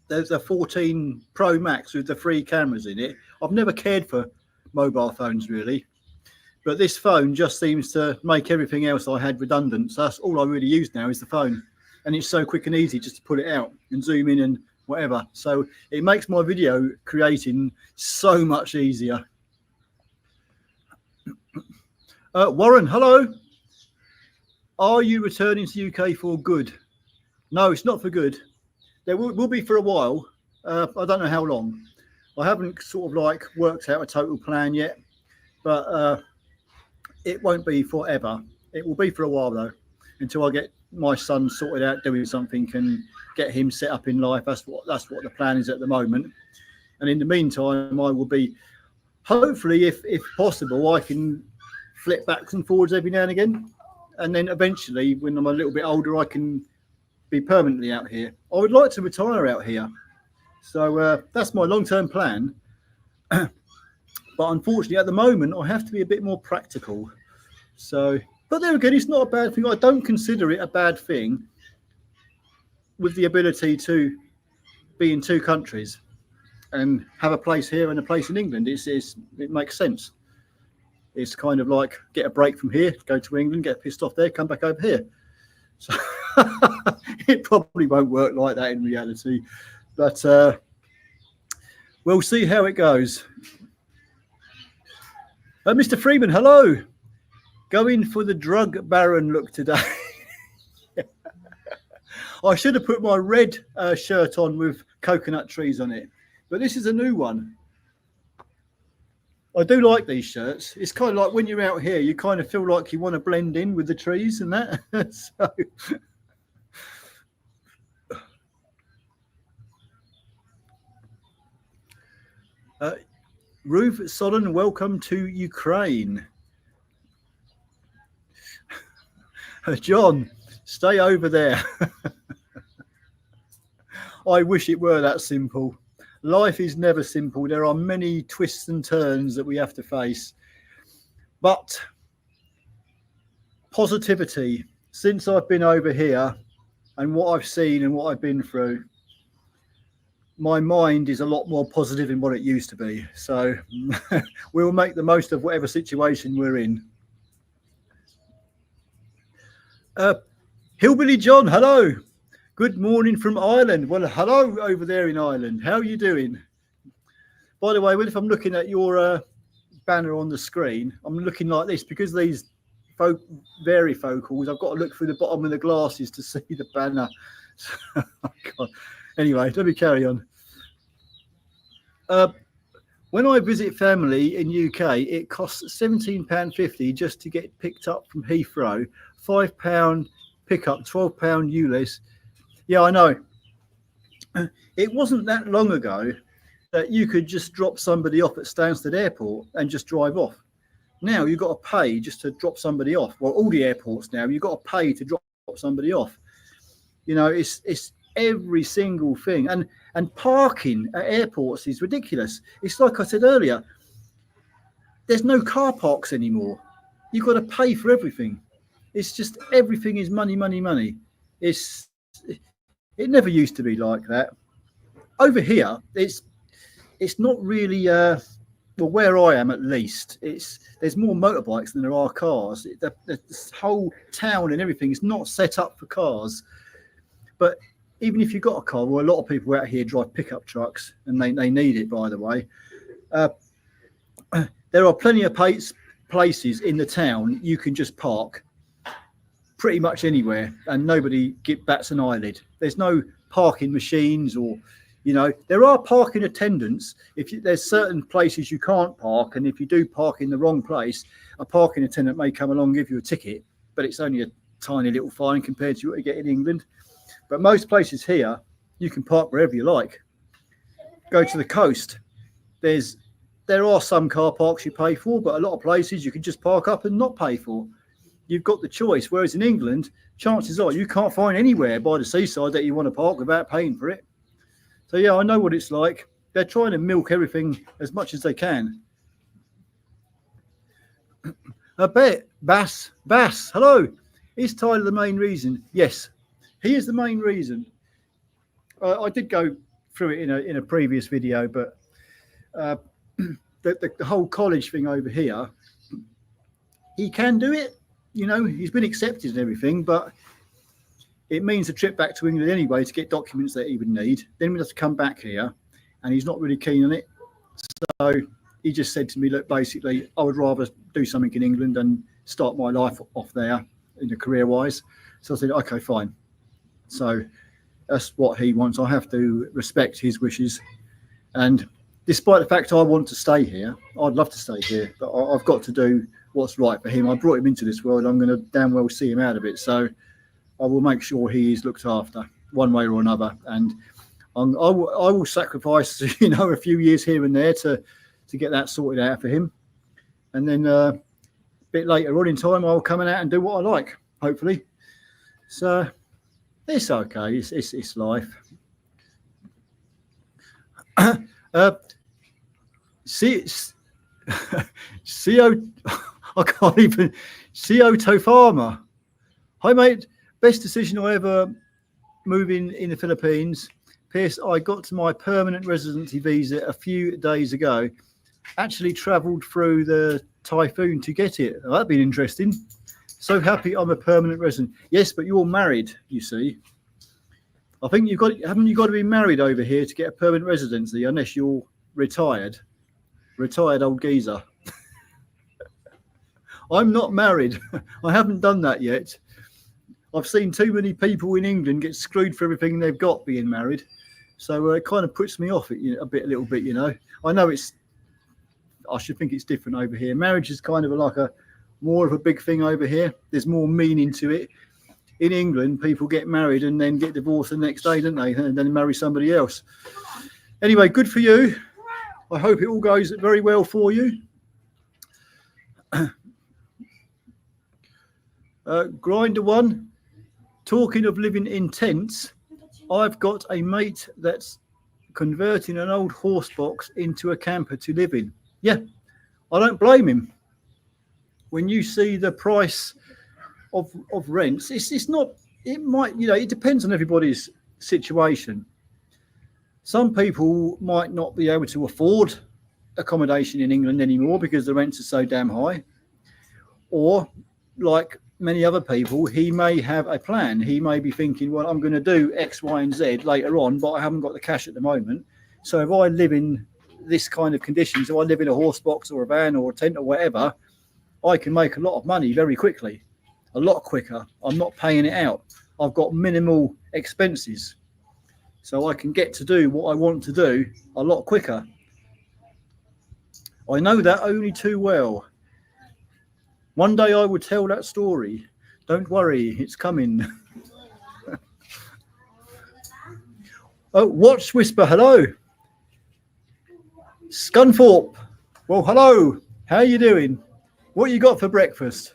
there's a 14 Pro Max with the 3 cameras in it. I've never cared for mobile phones really, but this phone just seems to make everything else I had redundant. So that's all I really use now is the phone, and it's so quick and easy just to pull it out and zoom in and whatever. So it makes my video creating so much easier. Warren, hello. Are you returning to UK for good? No, it's not for good. There will be for a while. I don't know how long. I haven't sort of like worked out a total plan yet, but it won't be forever. It will be for a while though, until I get my son sorted out doing something and get him set up in life. That's what the plan is at the moment. And in the meantime, I will be, hopefully, if possible, I can flip backwards and forwards every now and again. And then eventually, when I'm a little bit older, I can be permanently out here. I would like to retire out here. So that's my long-term plan. But unfortunately, at the moment, I have to be a bit more practical. So, but there again, it's not a bad thing. I don't consider it a bad thing with the ability to be in 2 countries and have a place here and a place in England. It makes sense. It's kind of like get a break from here, go to England, get pissed off there, come back over here. So it probably won't work like that in reality, but we'll see how it goes. Mr. Freeman, hello. Going for the drug baron look today. I should have put my red shirt on with coconut trees on it, but this is a new one. I do like these shirts. It's kind of like when you're out here, you kind of feel like you want to blend in with the trees and that. So, Ruth Solon, welcome to Ukraine. John, stay over there. I wish it were that simple. Life is never simple. There are many twists and turns that we have to face. But positivity, since I've been over here and what I've seen and what I've been through, my mind is a lot more positive than what it used to be. So we'll make the most of whatever situation we're in. Hillbilly John, hello. Good morning from Ireland. Well, hello over there in Ireland. How are you doing? By the way, if I'm looking at your banner on the screen, I'm looking like this because these varifocals, I've got to look through the bottom of the glasses to see the banner. Oh, anyway, let me carry on. When I visit family in UK, it costs £17.50 just to get picked up from Heathrow, £5 pickup, £12 ULEZ. Yeah, I know. It wasn't that long ago that you could just drop somebody off at Stansted Airport and just drive off. Now you've got to pay just to drop somebody off. Well, all the airports now, you've got to pay to drop somebody off. You know, it's every single thing. And parking at airports is ridiculous. It's like I said earlier, there's no car parks anymore. You've got to pay for everything. It's just everything is money, money, money. It never used to be like that. Over here, it's not really well, where I am at least, there's more motorbikes than there are cars. This whole town and everything is not set up for cars. But even if you've got a car, well, a lot of people out here drive pickup trucks, and they need it, by the way. There are plenty of places in the town you can just park pretty much anywhere, and nobody bats an eyelid. There's no parking machines, or there are parking attendants. There's certain places you can't park, and if you do park in the wrong place, a parking attendant may come along and give you a ticket, but it's only a tiny little fine compared to what you get in England. But most places here, you can park wherever you like. Go to the coast. There are some car parks you pay for, but a lot of places you can just park up and not pay for. You've got the choice. Whereas in England, chances are you can't find anywhere by the seaside that you want to park without paying for it. So yeah, I know what it's like. They're trying to milk everything as much as they can. I bet Bass, hello. Is Tyler the main reason? Yes, he is the main reason. I did go through it in a previous video, but the whole college thing over here, he can do it. He's been accepted and everything, but it means a trip back to England anyway to get documents that he would need. Then we'd have to come back here, and he's not really keen on it. So he just said to me, look, basically, I would rather do something in England and start my life off there career-wise. So I said, okay, fine. So that's what he wants. I have to respect his wishes. And despite the fact I want to stay here, I'd love to stay here, but I've got to do what's right for him. I brought him into this world. I'm going to damn well see him out of it. So I will make sure he is looked after one way or another. And I will sacrifice, a few years here and there to get that sorted out for him. And then a bit later on in time, I'll come out and do what I like, hopefully. So it's okay. It's life. I can't even. CO Farmer. Hi, mate. Best decision I ever moving in the Philippines. Pierce, I got to my permanent residency visa a few days ago. Actually travelled through the typhoon to get it. Oh, that'd been interesting. So happy I'm a permanent resident. Yes, but you're married, you see. I think haven't you got to be married over here to get a permanent residency, unless you're retired old geezer. I'm not married. I haven't done that yet. I've seen too many people in England get screwed for everything they've got being married. So it kind of puts me off it a little bit. I know I should think it's different over here. Marriage is kind of more of a big thing over here. There's more meaning to it. In England, people get married and then get divorced the next day, don't they? And then marry somebody else. Anyway, good for you. I hope it all goes very well for you. Grinder one. Talking of living in tents, I've got a mate that's converting an old horse box into a camper to live in. Yeah, I don't blame him. When you see the price of rents, it's not. It might, it depends on everybody's situation. Some people might not be able to afford accommodation in England anymore because the rents are so damn high. Or, like many other people, he may have a plan. He may be thinking, well, I'm going to do X, Y, and Z later on, but I haven't got the cash at the moment. So if I live in this kind of conditions, if I live in a horse box or a van or a tent or whatever, I can make a lot of money very quickly, a lot quicker. I'm not paying it out. I've got minimal expenses. So I can get to do what I want to do a lot quicker. I know that only too well. One day I will tell that story. Don't worry, it's coming. Oh, Watch Whisper, hello. Scunthorpe, well, hello. How you doing? What you got for breakfast?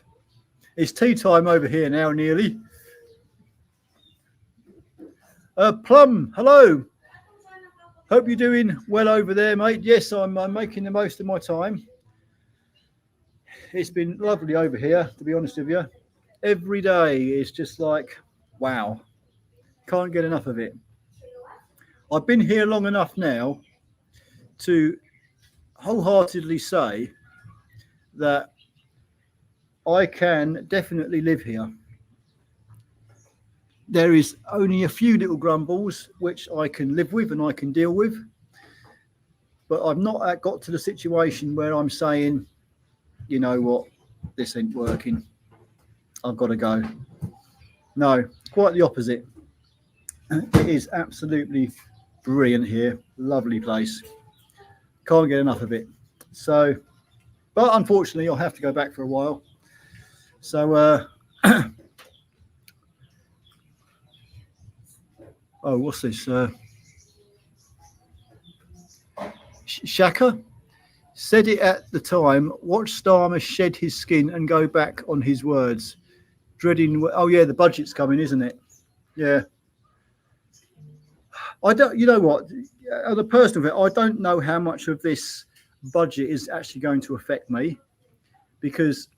It's tea time over here now, nearly. Plum, hello. Hope you're doing well over there, mate. Yes, I'm making the most of my time. it's been lovely over here, to be honest with you. Every day is just like, wow, can't get enough of it. I've been here long enough now to wholeheartedly say that I can definitely live here. There is only a few little grumbles which I can live with and I can deal with, but I've not got to the situation where I'm saying, you know what, this ain't working, I've got to go. No, quite the opposite. It is absolutely brilliant here, lovely place, can't get enough of it. So, but unfortunately I'll have to go back for a while. So oh, what's this? Shaka said it at the time. Watch Starmer shed his skin and go back on his words. Dreading. Oh yeah, the budget's coming, isn't it? Yeah. I don't. You know what? On a personal bit, I don't know how much of this budget is actually going to affect me, because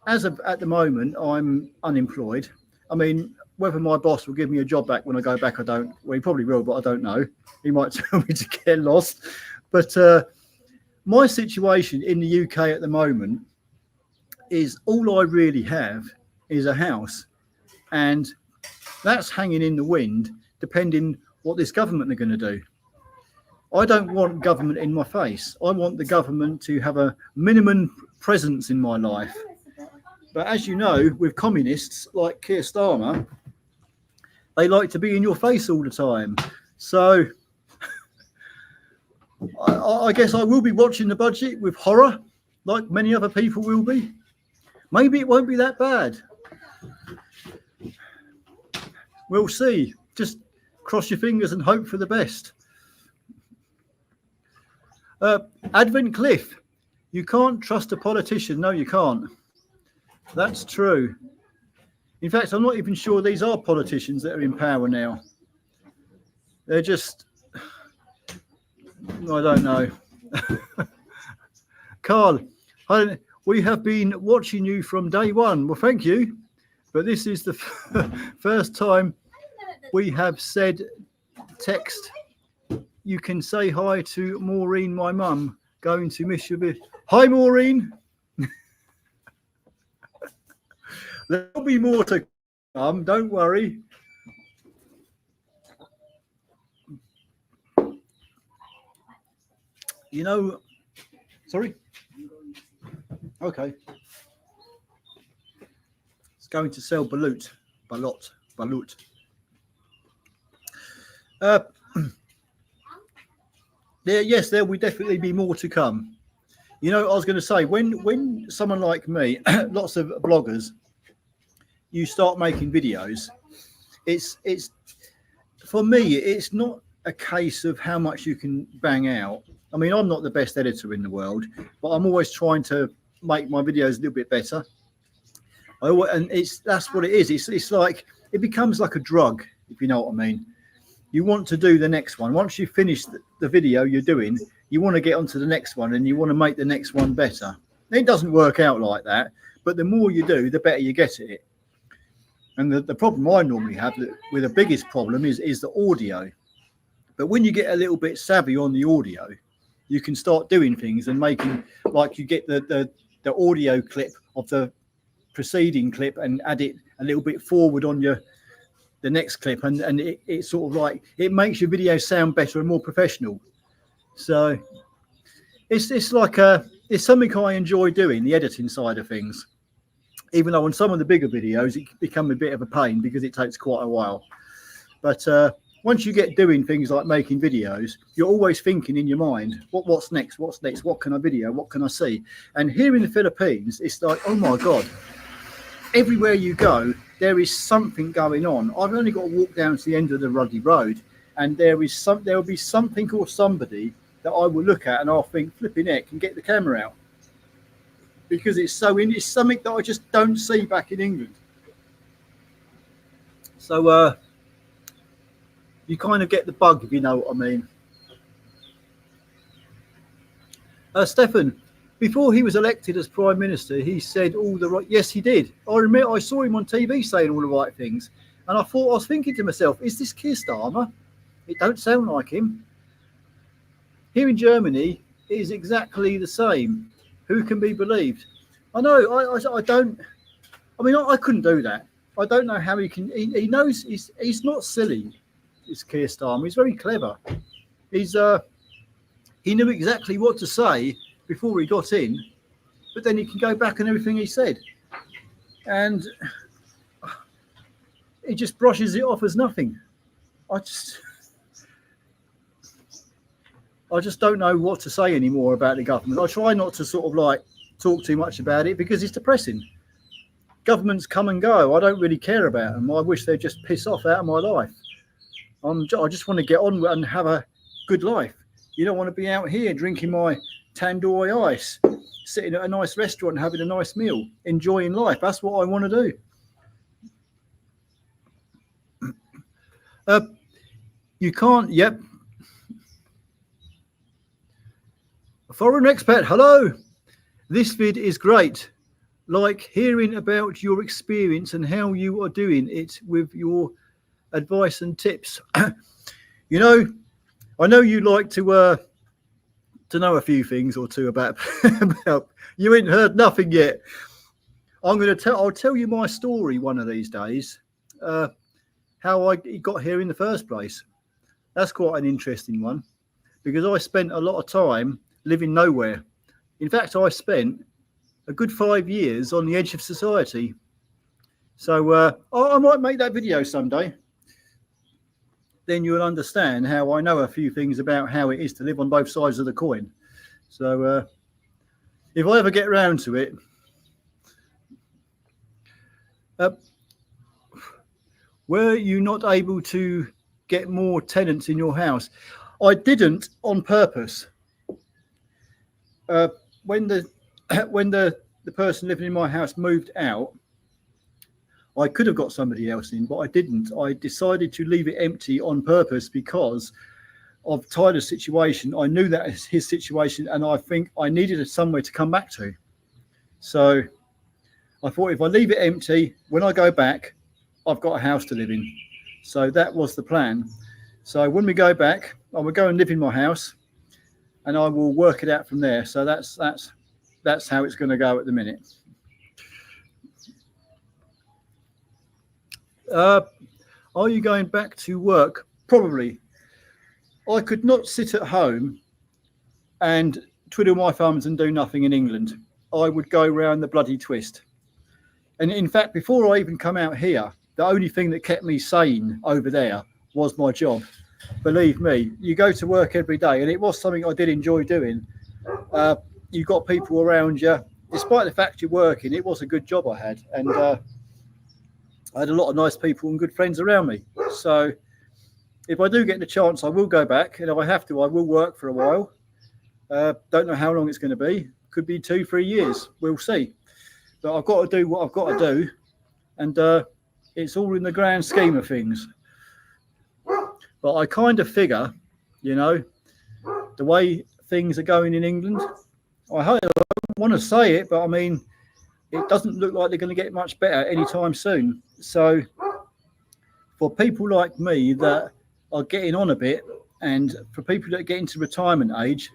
as of at the moment, I'm unemployed. I mean, whether my boss will give me a job back when I go back, I don't. Well, he probably will, but I don't know. He might tell me to get lost. But my situation in the UK at the moment is all I really have is a house, and that's hanging in the wind, depending what this government are going to do. I don't want government in my face. I want the government to have a minimum presence in my life. But as you know, with communists like Keir Starmer, they like to be in your face all the time. So I guess I will be watching the budget with horror, like many other people will be. Maybe it won't be that bad. We'll see. Just cross your fingers and hope for the best. Advent Cliff, you can't trust a politician. No, you can't. That's true. In fact, I'm not even sure these are politicians that are in power now. They're just, I don't know. Carl, we have been watching you from day one. Well, thank you. But this is the first time we have said text. You can say hi to Maureen, my mum. Going to miss you a bit. Hi, Maureen. There'll be more to come. Don't worry. You know, sorry. Okay. It's going to sell balut. Yes, there will definitely be more to come. You know, I was going to say, when someone like me, lots of bloggers, you start making videos, it's for me, it's not a case of how much you can bang out. I mean, I'm not the best editor in the world, but I'm always trying to make my videos a little bit better. And that's what it is. It's like, it becomes like a drug, if you know what I mean. You want to do the next one. Once you finish the video you're doing, you want to get onto the next one and you want to make the next one better. It doesn't work out like that, but the more you do, the better you get at it. And the problem I normally have with the biggest problem is the audio. But when you get a little bit savvy on the audio, you can start doing things and making, like you get the audio clip of the preceding clip and add it a little bit forward on the next clip, and it sort of like, it makes your video sound better and more professional. So it's like it's something I enjoy doing, the editing side of things, even though on some of the bigger videos it can become a bit of a pain because it takes quite a while. But once you get doing things like making videos, you're always thinking in your mind, what's next, what can I video, what can I see? And here in the Philippines, it's like, oh my god, everywhere you go there is something going on. I've only got to walk down to the end of the ruddy road and there will be something or somebody that I will look at and I'll think, flipping heck, and get the camera out, because it's something that I just don't see back in England. So you kind of get the bug, if you know what I mean. Stefan, before he was elected as Prime Minister, he said all the right. Yes, he did. I remember I saw him on TV saying all the right things, and I was thinking to myself, is this Keir Starmer? It don't sound like him. Here in Germany, it is exactly the same. Who can be believed? I know. I don't. I mean, I couldn't do that. I don't know how he can. He knows he's not silly. It's Keir Starmer. He's very clever. He knew exactly what to say before he got in, but then he can go back on everything he said, and he just brushes it off as nothing. I just don't know what to say anymore about the government. I try not to sort of like talk too much about it because it's depressing. Governments come and go. I don't really care about them. I wish they'd just piss off out of my life. I just want to get on and have a good life. You don't want to be out here drinking my tandoori ice, sitting at a nice restaurant, having a nice meal, enjoying life. That's what I want to do. You can't. Yep. Foreign expat. Hello. This vid is great. Like hearing about your experience and how you are doing it with your advice and tips. You know, I know you like to know a few things or two about you ain't heard nothing yet. I'll tell you my story one of these days, how I got here in the first place. That's quite an interesting one because I spent a lot of time living nowhere. In fact, I spent a good 5 years on the edge of society. So I might make that video someday. Then you'll understand how I know a few things about how it is to live on both sides of the coin. So if I ever get around to it, were you not able to get more tenants in your house? I didn't on purpose. When the person living in my house moved out, I could have got somebody else in, but I didn't. I decided to leave it empty on purpose because of Tyler's situation. I knew that is his situation, and I think I needed somewhere to come back to. So I thought if I leave it empty, when I go back, I've got a house to live in. So that was the plan. So when we go back, I will go and live in my house, and I will work it out from there. So that's how it's going to go at the minute. Are you going back to work? Probably. I could not sit at home and twiddle my thumbs and do nothing in England. I would go round the bloody twist. And in fact, before I even come out here, the only thing that kept me sane over there was my job. Believe me, you go to work every day, and it was something I did enjoy doing. You've got people around you. Despite the fact you're working, it was a good job I had. And I had a lot of nice people and good friends around me. So if I do get the chance, I will go back. And if I have to, I will work for a while. Don't know how long it's going to be. Could be 2-3 years. We'll see. But I've got to do what I've got to do. And it's all in the grand scheme of things. But I kind of figure, you know, the way things are going in England, I don't want to say it, but I mean, it doesn't look like they're going to get much better anytime soon. So for people like me that are getting on a bit, and for people that get into retirement age,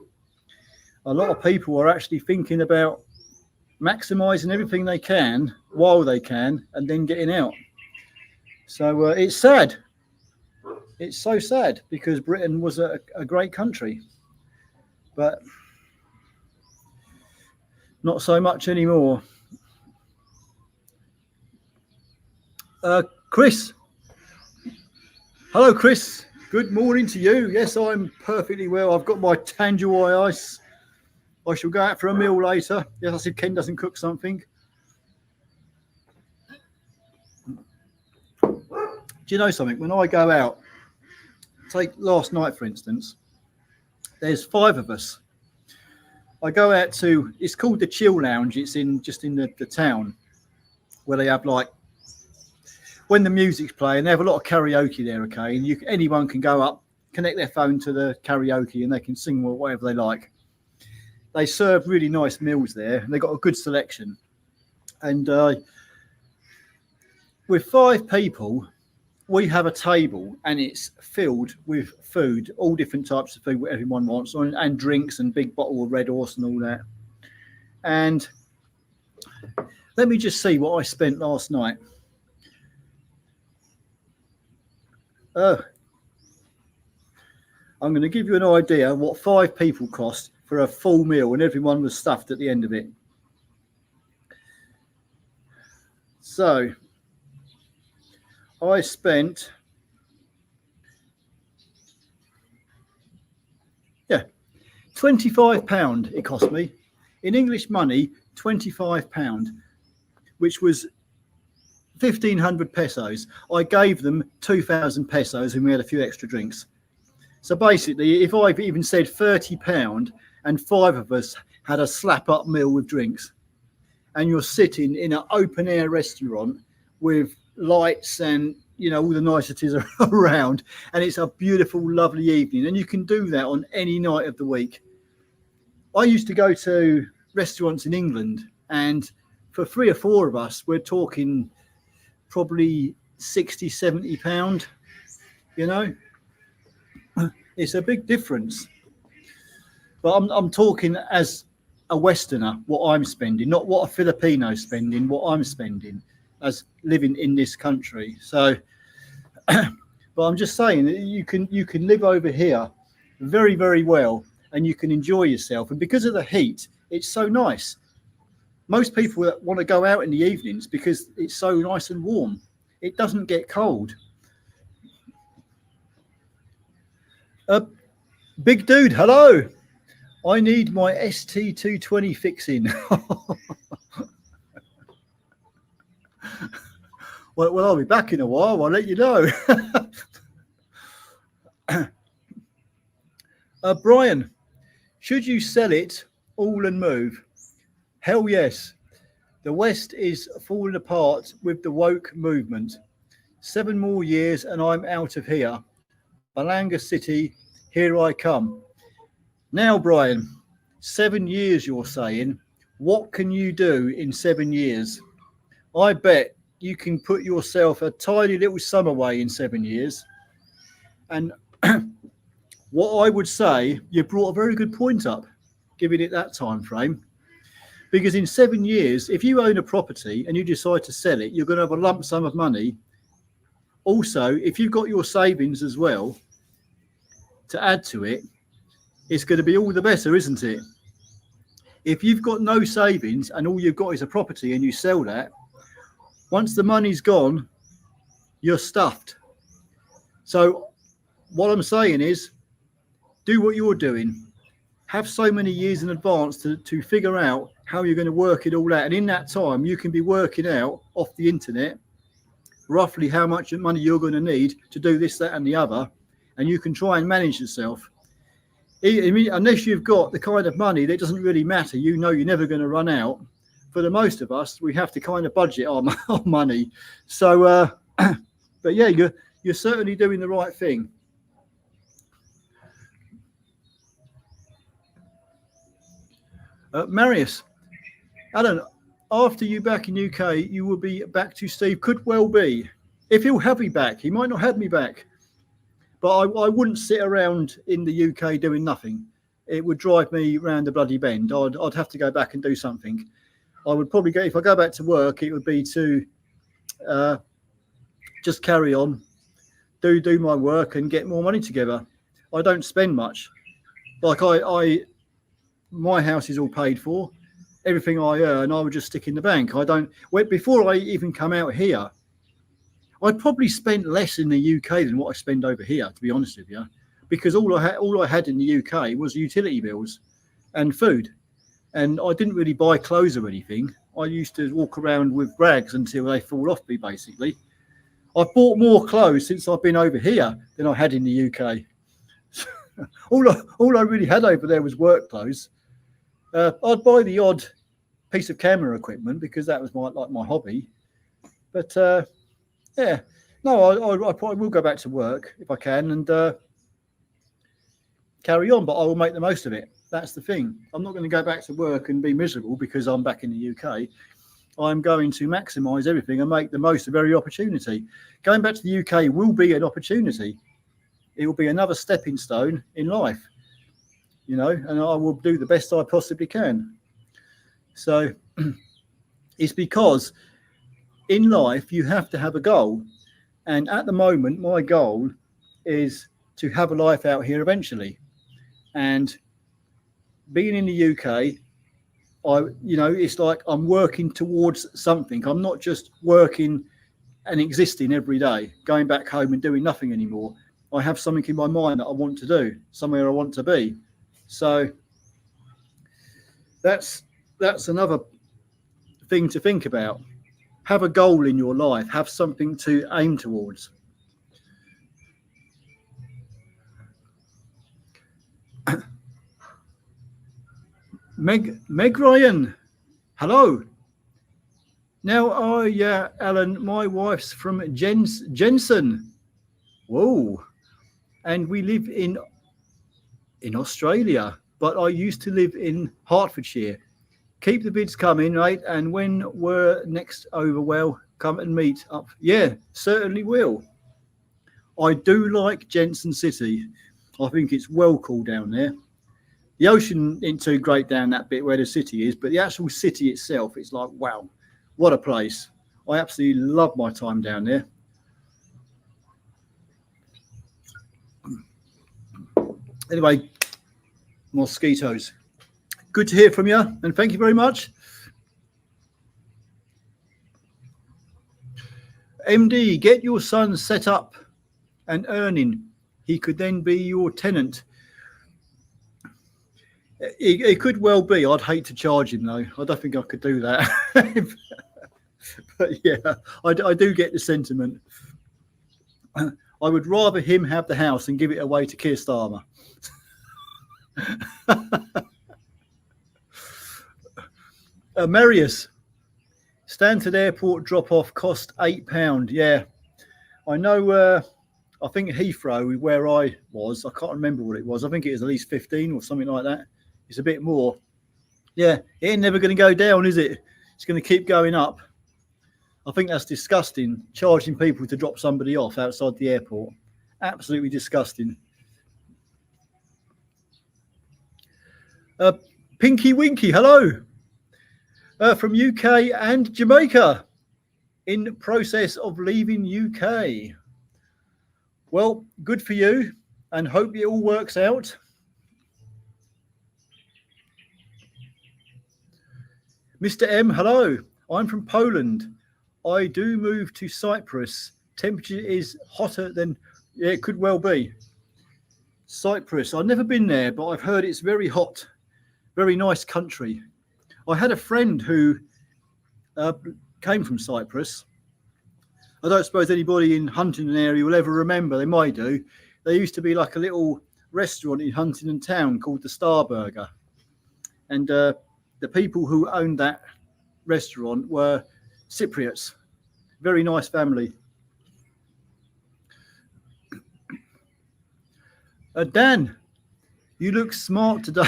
a lot of people are actually thinking about maximizing everything they can while they can and then getting out. So it's sad. It's so sad because Britain was a great country, but not so much anymore. Chris. Hello, Chris. Good morning to you. Yes, I'm perfectly well. I've got my tandoori ice. I shall go out for a meal later. Yes, I said Ken doesn't cook something. Do you know something? When I go out, take last night, for instance, there's 5 of us. I go out to, it's called the Chill Lounge. It's just in the town where they have like, when the music's playing, they have a lot of karaoke there, okay? And anyone can go up, connect their phone to the karaoke, and they can sing whatever they like. they serve really nice meals there, and they've got a good selection. And with 5 people, we have a table, and it's filled with food, all different types of food, what everyone wants, and drinks, and big bottle of Red Horse and all that. And let me just see what I spent last night. I'm going to give you an idea of what 5 people cost for a full meal, and everyone was stuffed at the end of it. So I spent, £25 it cost me. In English money, £25, which was 1,500 pesos. I gave them 2,000 pesos, and we had a few extra drinks. So basically, if I've even said £30 and 5 of us had a slap-up meal with drinks, and you're sitting in an open-air restaurant with lights and, you know, all the niceties around, and it's a beautiful, lovely evening, and you can do that on any night of the week. I used to go to restaurants in England, and for 3 or 4 of us, we're talking probably £60-70, you know. It's a big difference. But I'm talking as a Westerner, what I'm spending, not what a Filipino's spending, what I'm spending as living in this country. So, but I'm just saying that you can live over here very, very well, and you can enjoy yourself. And because of the heat, it's so nice. Most people that want to go out in the evenings because it's so nice and warm. It doesn't get cold. Big dude, hello. I need my ST220 fixing. Well, I'll be back in a while. I'll let you know. Brian, should you sell it all and move? Hell yes. The West is falling apart with the woke movement. 7 more years and I'm out of here. Balanga City, here I come. Now, Brian, 7 years you're saying. What can you do in 7 years? I bet you can put yourself a tiny little sum away in 7 years. And what I would say, you brought a very good point up, giving it that time frame. Because in 7 years, if you own a property and you decide to sell it, you're going to have a lump sum of money. Also, if you've got your savings as well to add to it, it's going to be all the better, isn't it? If you've got no savings and all you've got is a property and you sell that, once the money's gone, you're stuffed. So what I'm saying is, do what you're doing. Have so many years in advance to figure out how you're going to work it all out. And in that time, you can be working out off the internet roughly how much money you're going to need to do this, that, and the other. And you can try and manage yourself. I mean, unless you've got the kind of money that doesn't really matter, you know you're never going to run out. For the most of us, we have to kind of budget our money. So, but yeah, you're certainly doing the right thing. Marius, Alan, after you back in UK, you will be back to Steve. Could well be. If he'll have me back, he might not have me back. But I wouldn't sit around in the UK doing nothing. It would drive me round the bloody bend. I'd have to go back and do something. I would probably go, if I go back to work, it would be to just carry on, do my work and get more money together. I don't spend much. Like my house is all paid for. Everything I earn, I would just stick in the bank. Before I even come out here, I'd probably spend less in the UK than what I spend over here, to be honest with you, because all I had in the UK was utility bills and food, and I didn't really buy clothes or anything. I used to walk around with rags until they fall off me, basically. I've bought more clothes since I've been over here than I had in the UK. all I really had over there was work clothes. I'd buy the odd piece of camera equipment because that was my hobby, but yeah, no, I probably will go back to work if I can and carry on, but I will make the most of it. That's the thing. I'm not going to go back to work and be miserable because I'm back in the UK. I'm going to maximise everything and make the most of every opportunity. Going back to the UK will be an opportunity. It will be another stepping stone in life, you know, and I will do the best I possibly can. So it's because in life you have to have a goal. And at the moment, my goal is to have a life out here eventually. And being in the UK, it's like I'm working towards something. I'm not just working and existing every day, going back home and doing nothing anymore. I have something in my mind that I want to do, somewhere I want to be. So that's another thing to think about. Have a goal in your life. Have something to aim towards. Meg Ryan, hello. Now, Alan, my wife's from Jensen. Whoa. And we live in Australia, but I used to live in Hertfordshire. Keep the bids coming, right? And when we're next over, well, come and meet up. Yeah, certainly will. I do like Jensen City. I think it's well cool down there. The ocean isn't too great down that bit where the city is, but the actual city itself, it's like, wow, what a place. I absolutely love my time down there. Anyway, mosquitoes. Good to hear from you, and thank you very much. MD, get your son set up and earning. He could then be your tenant. It could well be. I'd hate to charge him, though. I don't think I could do that. But yeah, I do get the sentiment. I would rather him have the house and give it away to Keir Starmer. Marius, Stanford Airport drop-off cost £8. Yeah, I know. I think Heathrow, where I was, I can't remember what it was. I think it was at least 15 or something like that. It's a bit more. Yeah, it ain't never going to go down, is it? It's going to keep going up. I think that's disgusting, charging people to drop somebody off outside the airport. Absolutely disgusting. Pinky Winky, hello. From UK and Jamaica. In process of leaving UK. Well, good for you, and hope it all works out. Mr. M, hello. I'm from Poland. I do move to Cyprus. Temperature is hotter than, yeah, it could well be. Cyprus, I've never been there, but I've heard it's very hot. Very nice country. I had a friend who came from Cyprus. I don't suppose anybody in Huntingdon area will ever remember. They might do. There used to be like a little restaurant in Huntingdon town called the Star Burger. And the people who owned that restaurant were Cypriots. Very nice family. Dan, you look smart today.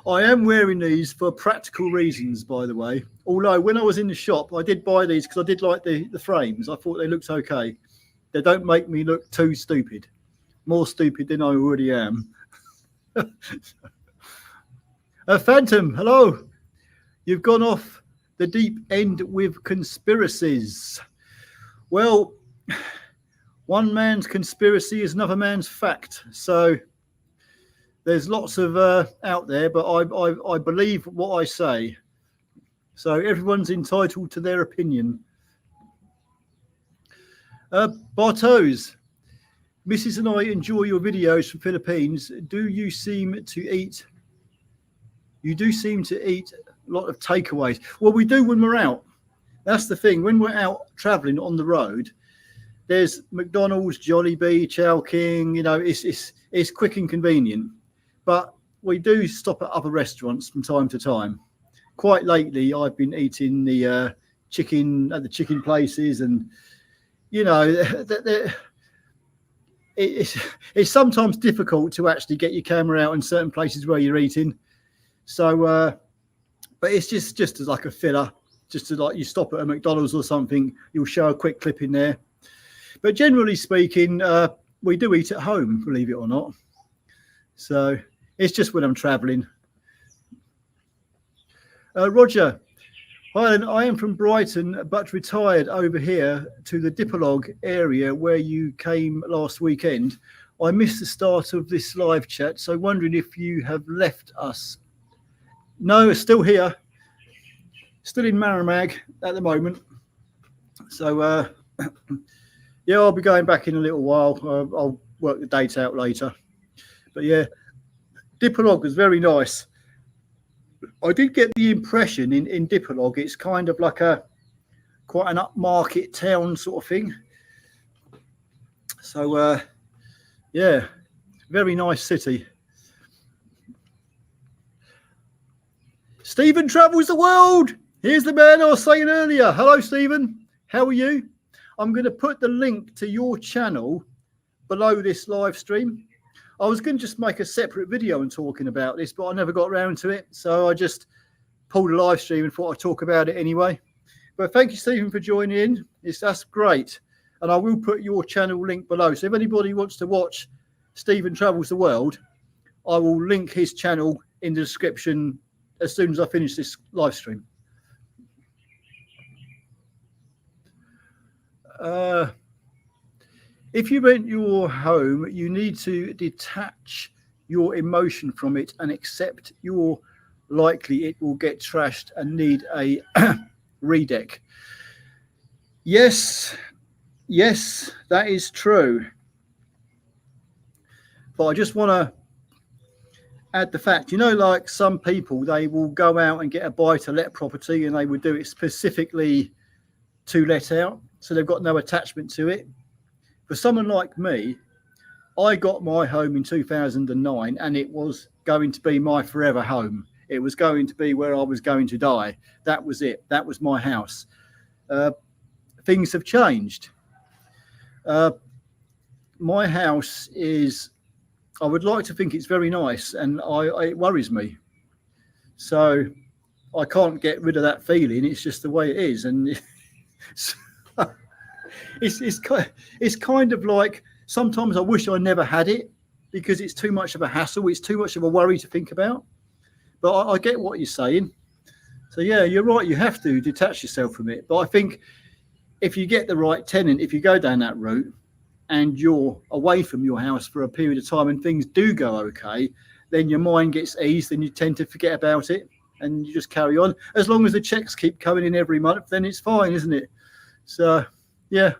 I am wearing these for practical reasons, by the way. Although when I was in the shop, I did buy these because I did like the frames. I thought they looked okay. They don't make me look too stupid. More stupid than I already am. Phantom, hello. You've gone off the deep end with conspiracies. Well, one man's conspiracy is another man's fact. So there's lots of out there, but I believe what I say. So everyone's entitled to their opinion. Bartos, Mrs. and I enjoy your videos from Philippines. You do seem to eat a lot of takeaways. Well, we do when we're out. That's the thing. When we're out traveling on the road, there's McDonald's, Jollibee, Chowking. You know, it's quick and convenient. But we do stop at other restaurants from time to time. Quite lately, I've been eating the chicken at the chicken places, and you know, it's sometimes difficult to actually get your camera out in certain places where you're eating. So, but it's just as like a filler, just to like you stop at a McDonald's or something, you'll show a quick clip in there. But generally speaking, we do eat at home, believe it or not. So it's just when I'm traveling. Roger, hi, I am from Brighton, but retired over here to the Dipolog area where you came last weekend. I missed the start of this live chat, so wondering if you have left us. No, it's still here. Still in Maramag at the moment. So, yeah, I'll be going back in a little while. I'll work the date out later. But yeah, Dipolog was very nice. I did get the impression in Dipolog, it's kind of like quite an upmarket town sort of thing. So, yeah, very nice city. Stephen travels the world. Here's the man I was saying earlier. Hello, Stephen. How are you? I'm going to put the link to your channel below this live stream. I was going to just make a separate video and talking about this, but I never got around to it. So I just pulled a live stream and thought I'd talk about it anyway. But thank you, Stephen, for joining in. That's great. And I will put your channel link below. So if anybody wants to watch Stephen Travels the World, I will link his channel in the description as soon as I finish this live stream. If you rent your home, you need to detach your emotion from it and accept you're likely it will get trashed and need a redeck. Yes, that is true. But I just want to add the fact, like some people, they will go out and get a buy-to-let property and they would do it specifically to let out. So they've got no attachment to it. For someone like me, I got my home in 2009 and it was going to be my forever home. It was going to be where I was going to die. That was it. That was my house. Things have changed. My house is, I would like to think it's very nice, and it worries me. So I can't get rid of that feeling. It's just the way it is. And it's kind of like sometimes I wish I never had it because it's too much of a hassle. It's too much of a worry to think about. But I get what you're saying. So yeah, you're right. You have to detach yourself from it. But I think if you get the right tenant, if you go down that route and you're away from your house for a period of time and things do go okay, then your mind gets eased and you tend to forget about it and you just carry on. As long as the checks keep coming in every month, then it's fine, isn't it? So yeah.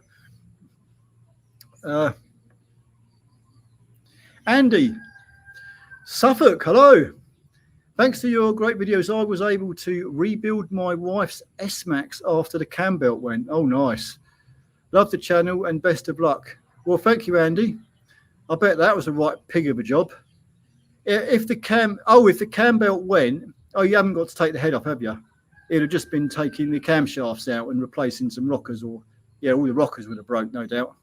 Andy, Suffolk, hello. Thanks to your great videos, I was able to rebuild my wife's S-Max after the cam belt went. Oh, nice. Love the channel and best of luck. Well, thank you, Andy. I bet that was a right pig of a job. If the cam belt went, you haven't got to take the head off, have you? It'd have just been taking the camshafts out and replacing some rockers, or yeah, all the rockers would have broke, no doubt.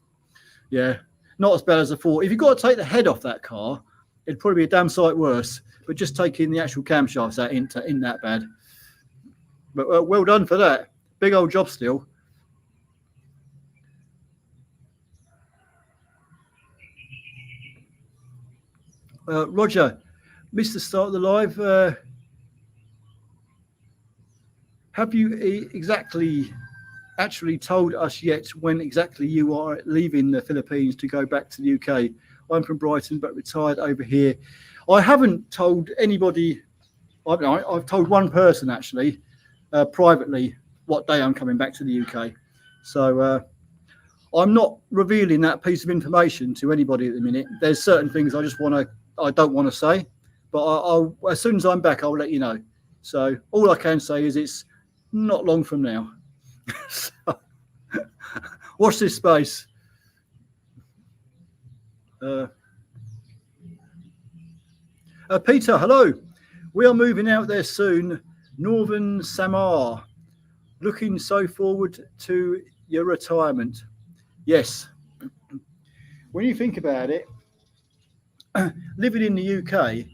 Yeah, not as bad as I thought. If you've got to take the head off that car, it'd probably be a damn sight worse. But just taking the actual camshafts out ain't that bad. But well done for that. Big old job still. Roger, missed the start of the live. Have you actually told us yet when exactly you are leaving the Philippines to go back to the UK? I'm from Brighton, but retired over here. I haven't told anybody. I've told one person actually, privately, what day I'm coming back to the UK. So I'm not revealing that piece of information to anybody at the minute. There's certain things I don't want to say, but I'll as soon as I'm back, I'll let you know. So all I can say is it's not long from now. So, watch this space. Peter, hello. We are moving out there soon. Northern Samar. Looking so forward to your retirement. Yes. when you think about it, living in the UK,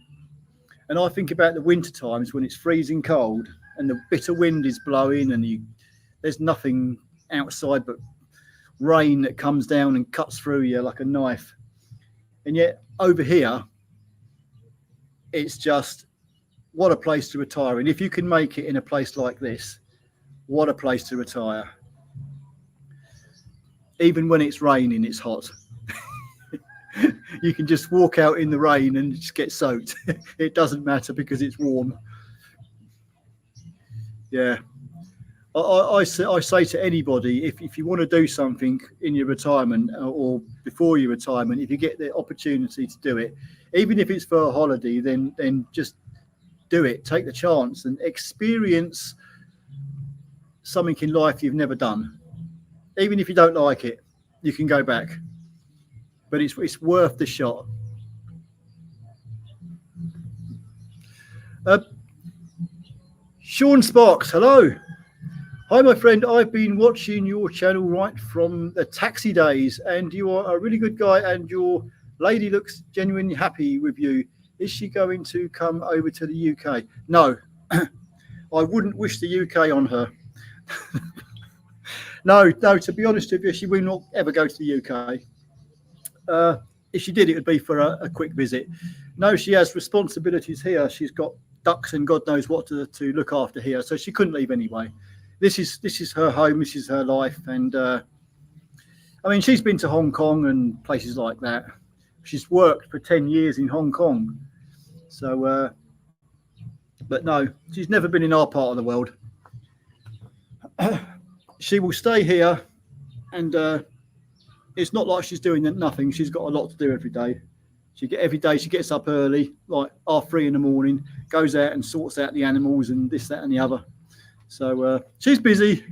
and I think about the winter times when it's freezing cold and the bitter wind is blowing and there's nothing outside but rain that comes down and cuts through you like a knife. And yet over here, it's just, what a place to retire in. If you can make it in a place like this, what a place to retire. Even when it's raining, it's hot. You can just walk out in the rain and just get soaked. It doesn't matter because it's warm. Yeah. I say to anybody, if you want to do something in your retirement or before your retirement, if you get the opportunity to do it, even if it's for a holiday, then just do it. Take the chance and experience something in life you've never done. Even if you don't like it, you can go back. But it's worth the shot. Sean Sparks, hello. Hi, my friend. I've been watching your channel right from the taxi days, and you are a really good guy, and your lady looks genuinely happy with you. Is she going to come over to the UK? No, I wouldn't wish the UK on her. No, to be honest with you, she will not ever go to the UK. If she did, it would be for a quick visit. No, she has responsibilities here. She's got ducks and God knows what to look after here, so she couldn't leave anyway. This is her home. This is her life, and I mean, she's been to Hong Kong and places like that. She's worked for 10 years in Hong Kong, so but no, she's never been in our part of the world. She will stay here, and it's not like she's doing nothing. She's got a lot to do every day. Every day she gets up early, like 3:30 in the morning, goes out and sorts out the animals and this, that, and the other. So she's busy.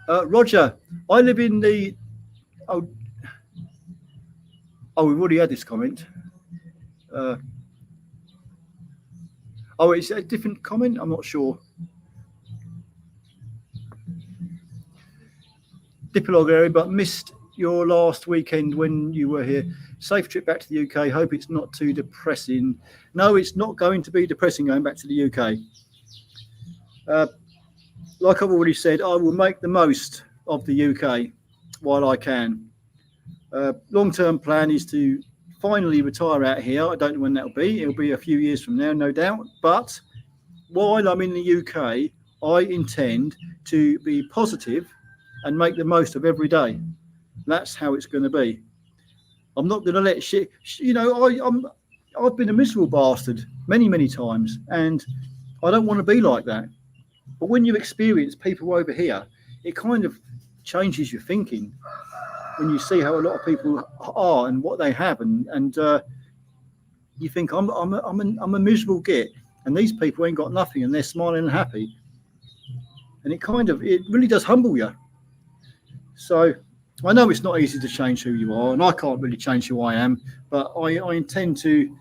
Roger, I live in the. Oh, we've already had this comment. It's a different comment. I'm not sure. Dipolog area, but missed your last weekend when you were here. Safe trip back to the UK. Hope it's not too depressing. No, it's not going to be depressing going back to the UK. Like I've already said, I will make the most of the UK while I can. Long-term plan is to finally retire out here. I don't know when that'll be. It'll be a few years from now, no doubt. But while I'm in the UK, I intend to be positive and make the most of every day. That's how it's going to be. I'm not going to let shit. You know, I've been a miserable bastard many times, and I don't want to be like that. But when you experience people over here, it kind of changes your thinking. When you see how a lot of people are and what they have, and you think I'm a miserable git, and these people ain't got nothing, and they're smiling and happy, and it really does humble you. So I know it's not easy to change who you are, and I can't really change who I am, but I intend to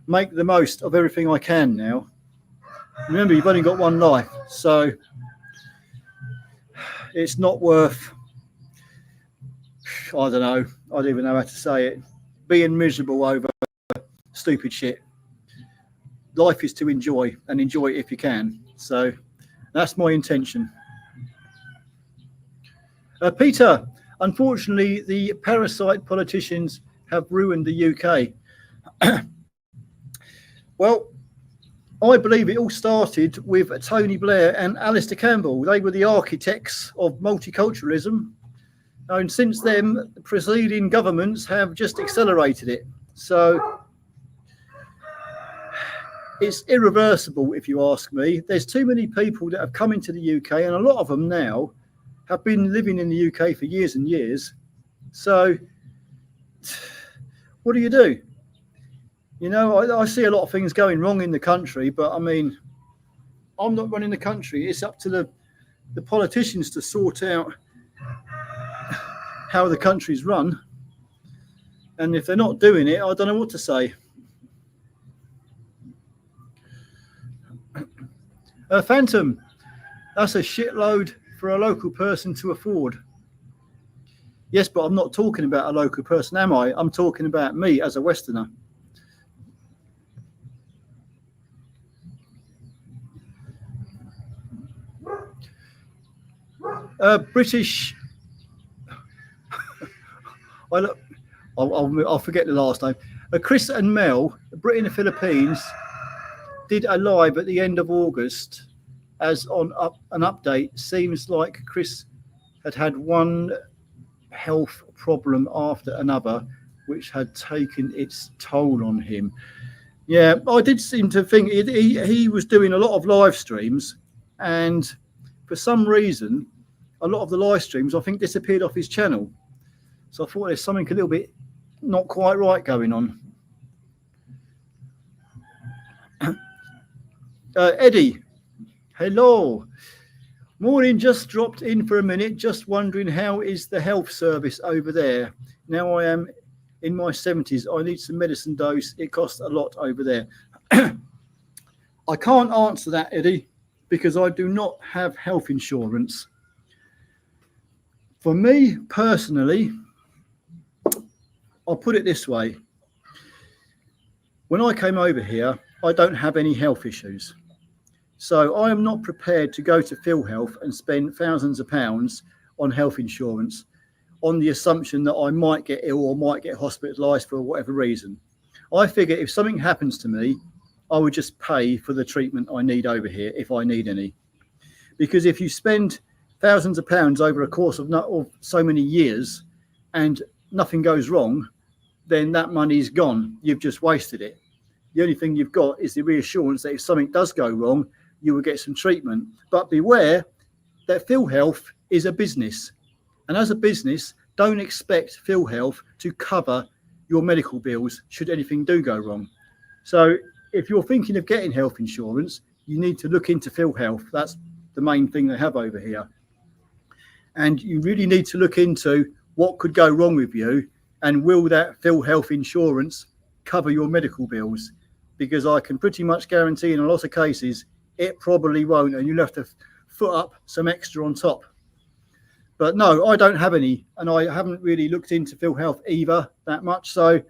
make the most of everything I can now. Remember, you've only got one life, so it's not worth, I don't know, I don't even know how to say it, being miserable over stupid shit. Life is to enjoy, and enjoy it if you can. So that's my intention. Peter, unfortunately, the parasite politicians have ruined the UK. Well, I believe it all started with Tony Blair and Alistair Campbell. They were the architects of multiculturalism. And since then, the preceding governments have just accelerated it. So it's irreversible, if you ask me. There's too many people that have come into the UK, and a lot of them now have been living in the UK for years and years. So what do you do? You know, I see a lot of things going wrong in the country, but I mean, I'm not running the country. It's up to the politicians to sort out how the country's run. And if they're not doing it, I don't know what to say. Phantom, That's a shitload for a local person to afford. Yes, but I'm not talking about a local person, am I? I'm talking about me as a Westerner. British. I'll forget the last name. Chris and Mel, Brit in the Philippines, did a live at the end of August as on an update. Seems like Chris had one health problem after another, which had taken its toll on him. Yeah, I did seem to think he was doing a lot of live streams, and for some reason, a lot of the live streams I think disappeared off his channel. So I thought there's something a little bit not quite right going on. Eddie, hello. Morning, just dropped in for a minute. Just wondering, how is the health service over there? Now I am in my 70s. I need some medicine dose. It costs a lot over there. I can't answer that, Eddie, because I do not have health insurance. For me personally, I'll put it this way. When I came over here, I don't have any health issues. So I am not prepared to go to PhilHealth and spend thousands of pounds on health insurance on the assumption that I might get ill or might get hospitalised for whatever reason. I figure if something happens to me, I would just pay for the treatment I need over here if I need any. Because if you spend thousands of pounds over a course of so many years and nothing goes wrong, then that money's gone. You've just wasted it. The only thing you've got is the reassurance that if something does go wrong, you will get some treatment. But beware that PhilHealth is a business. And as a business, don't expect PhilHealth to cover your medical bills should anything do go wrong. So if you're thinking of getting health insurance, you need to look into PhilHealth. That's the main thing they have over here. And you really need to look into what could go wrong with you and will that PhilHealth insurance cover your medical bills? Because I can pretty much guarantee in a lot of cases, it probably won't, and you'll have to foot up some extra on top. But no, I don't have any, and I haven't really looked into PhilHealth either that much. So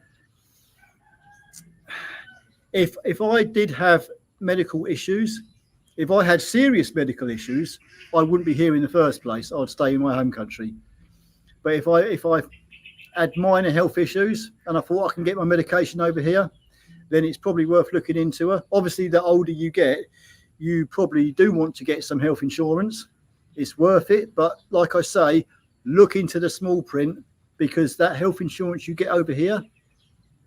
if I did have medical issues, if I had serious medical issues, I wouldn't be here in the first place. I'd stay in my home country. But if I had minor health issues and I thought I can get my medication over here, then it's probably worth looking into it. Obviously, the older you get, you probably do want to get some health insurance. It's worth it. But like I say, look into the small print, because that health insurance you get over here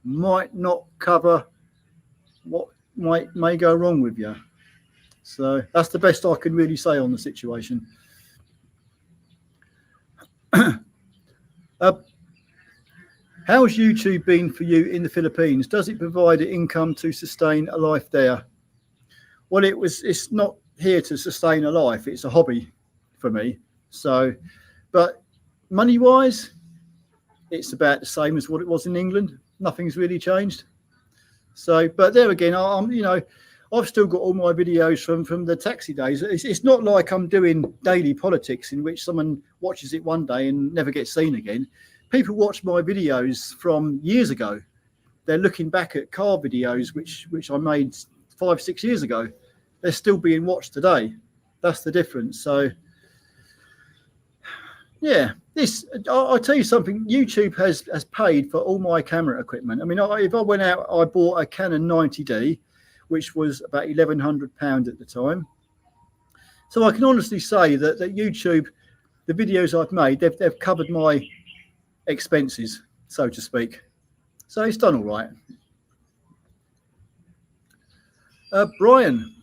might not cover what may go wrong with you. So that's the best I can really say on the situation. How's YouTube been for you in the Philippines? Does it provide an income to sustain a life there? Well, it's not here to sustain a life. It's a hobby for me. So, but money-wise, it's about the same as what it was in England. Nothing's really changed. So, but there again, I've still got all my videos from the taxi days. It's not like I'm doing daily politics in which someone watches it one day and never gets seen again. People watch my videos from years ago. They're looking back at car videos which I made 5-6 years ago. They're still being watched today. That's the difference. So yeah, I'll tell you something. YouTube has paid for all my camera equipment. I mean, if I went out, I bought a Canon 90D, which was about £1,100 at the time. So I can honestly say that YouTube, the videos I've made, they've covered my expenses, so to speak. So it's done all right. Brian,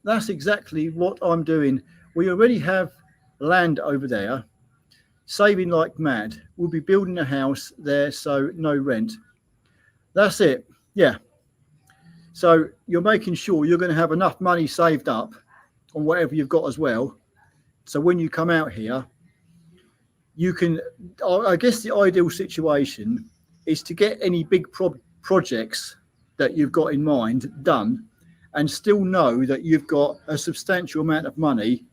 that's exactly what I'm doing. We already have land over there, saving like mad. We'll be building a house there, so no rent. That's it. Yeah. So you're making sure you're going to have enough money saved up on whatever you've got as well. So when you come out here, you can, I guess the ideal situation is to get any big projects that you've got in mind done and still know that you've got a substantial amount of money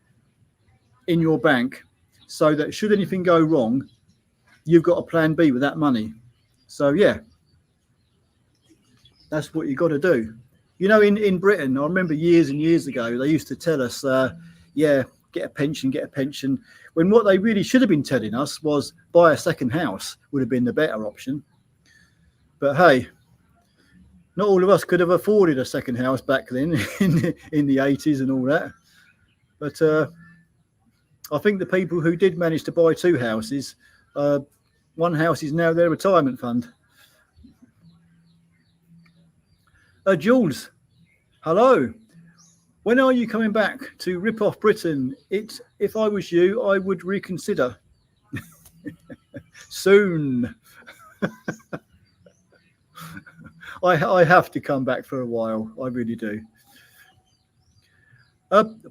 in your bank, so that should anything go wrong, you've got a plan B with that money. So yeah, that's what you got to do. You know, in Britain, I remember years and years ago, they used to tell us, yeah, get a pension, when what they really should have been telling us was buy a second house would have been the better option. But hey, not all of us could have afforded a second house back then in the 80s and all that. But I think the people who did manage to buy two houses, one house is now their retirement fund. Jules, hello. When are you coming back to rip off Britain? If I was you, I would reconsider. Soon. I have to come back for a while. I really do.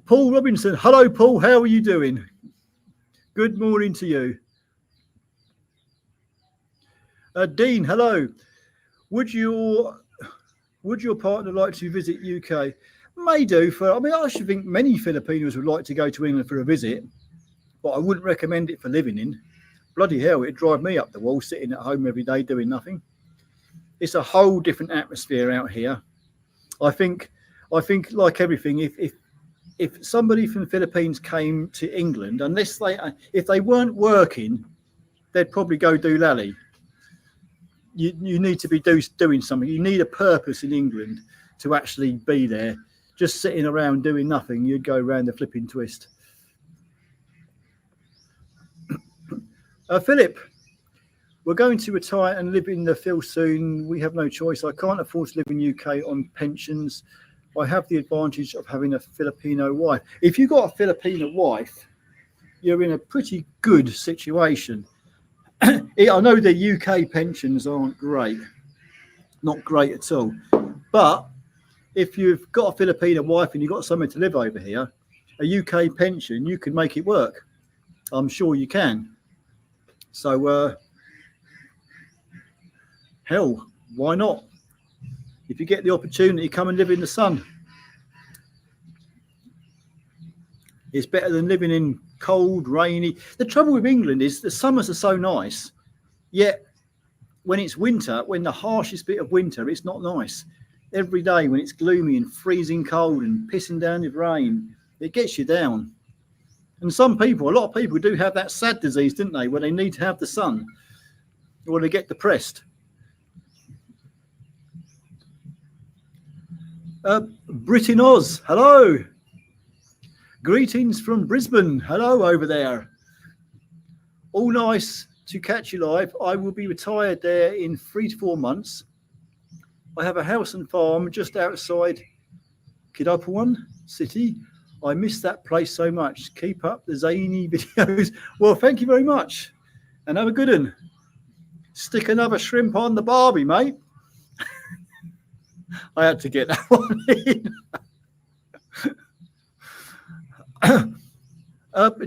Paul Robinson. Hello, Paul. How are you doing? Good morning to you. Dean, hello. Would your partner like to visit UK? May do. I should think many Filipinos would like to go to England for a visit, but I wouldn't recommend it for living in. Bloody hell, it'd drive me up the wall sitting at home every day doing nothing. It's a whole different atmosphere out here. I think like everything, if somebody from the Philippines came to England, if they weren't working, they'd probably go do lally. You need to be doing something. You need a purpose in England to actually be there. Just sitting around doing nothing, you'd go around the flipping twist. Philip, we're going to retire and live in the Phil soon. We have no choice. I can't afford to live in UK on pensions. I have the advantage of having a Filipino wife. If you've got a Filipino wife, you're in a pretty good situation. I know the UK pensions aren't great, not great at all. But if you've got a Filipino wife and you've got somewhere to live over here, a UK pension, you can make it work. I'm sure you can. So, hell, why not? If you get the opportunity, come and live in the sun. It's better than living in cold, rainy. The trouble with England is the summers are so nice, yet when it's winter, when the harshest bit of winter, it's not nice. Every day when it's gloomy and freezing cold and pissing down with rain, it gets you down. And a lot of people do have that sad disease, didn't they, where they need to have the sun or they get depressed. Britain Oz, hello. Greetings from Brisbane. Hello over there. All nice to catch you live. I will be retired there in 3 to 4 months. I have a house and farm just outside Kidapawan City. I miss that place so much. Keep up the zany videos. Well, thank you very much. And have a good one. Stick another shrimp on the barbie, mate. I had to get that one in.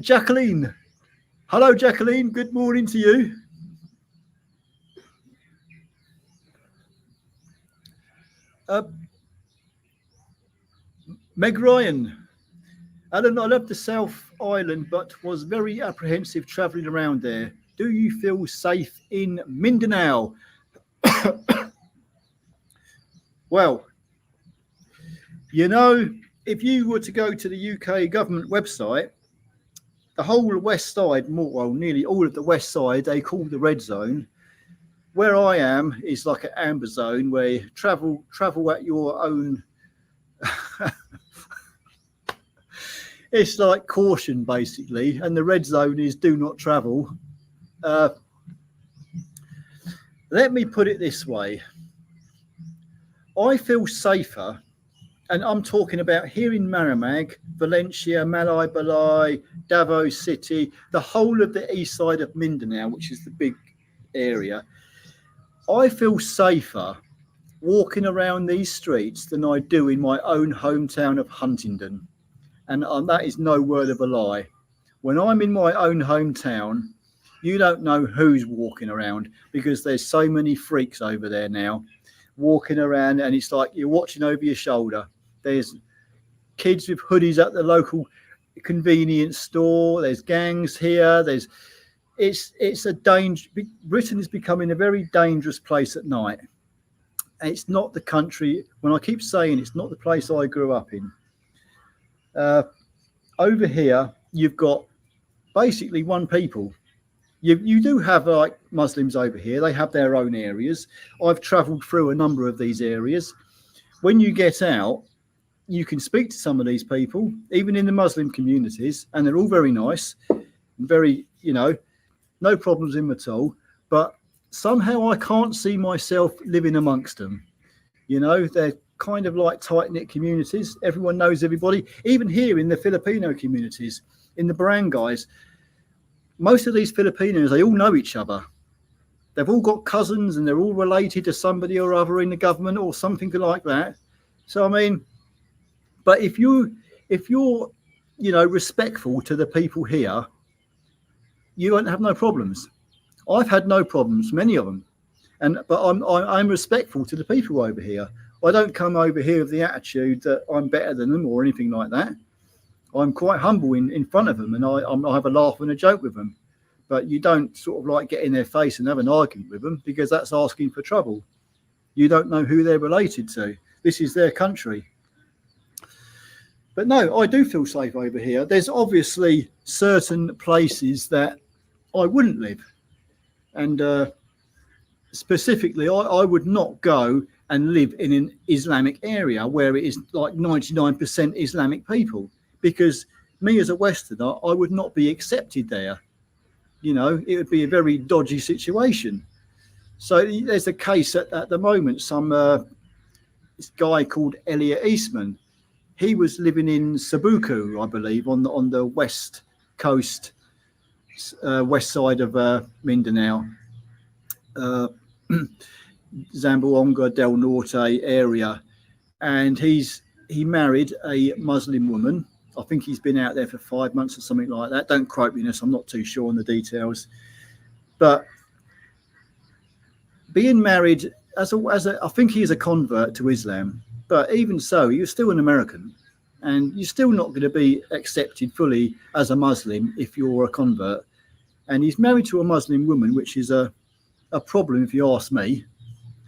Jacqueline. Hello, Jacqueline. Good morning to you. Meg Ryan. Alan, I love the South Island, but was very apprehensive travelling around there. Do you feel safe in Mindanao? Well, you know, if you were to go to the UK government website, the whole west side, nearly all of the west side, they call the red zone. Where I am is like an amber zone where you travel at your own. It's like caution, basically, and the red zone is do not travel. Let me put it this way. I feel safer, and I'm talking about here in Maramag, Valencia, Malay Balai, Davao City, the whole of the east side of Mindanao, which is the big area. I feel safer walking around these streets than I do in my own hometown of Huntingdon. And that is no word of a lie. When I'm in my own hometown, you don't know who's walking around because there's so many freaks over there now walking around, and it's like you're watching over your shoulder. There's kids with hoodies at the local convenience store. There's gangs here. It's a danger. Britain is becoming a very dangerous place at night. It's not the country. When I keep saying it's not the place I grew up in. Over here, you've got basically one people. You do have like Muslims over here. They have their own areas. I've travelled through a number of these areas. When you get out, you can speak to some of these people, even in the Muslim communities, and they're all very nice, very, no problems in them at all. But somehow I can't see myself living amongst them. They're kind of like tight-knit communities. Everyone knows everybody. Even here in the Filipino communities, in the barangays, most of these Filipinos, they all know each other. They've all got cousins and they're all related to somebody or other in the government or something like that. So, I mean, but if you're, respectful to the people here, you won't have no problems. I've had no problems, many of them. But I'm respectful to the people over here. I don't come over here with the attitude that I'm better than them or anything like that. I'm quite humble in front of them, and I have a laugh and a joke with them. But you don't sort of like get in their face and have an argument with them, because that's asking for trouble. You don't know who they're related to. This is their country. But no, I do feel safe over here. There's obviously certain places that I wouldn't live. And specifically, I would not go and live in an Islamic area where it is like 99% Islamic people, because me as a Westerner, I would not be accepted there. It would be a very dodgy situation. So there's a case at the moment, this guy called Elliot Eastman. He was living in Cebuco, I believe, on the west coast, west side of Mindanao. Zamboanga del Norte area, and he married a Muslim woman. I think he's been out there for 5 months or something like that. Don't quote me on this, I'm not too sure on the details. But being married I think he's a convert to Islam, but even so, you're still an American, and you're still not going to be accepted fully as a Muslim if you're a convert. And he's married to a Muslim woman, which is a problem if you ask me,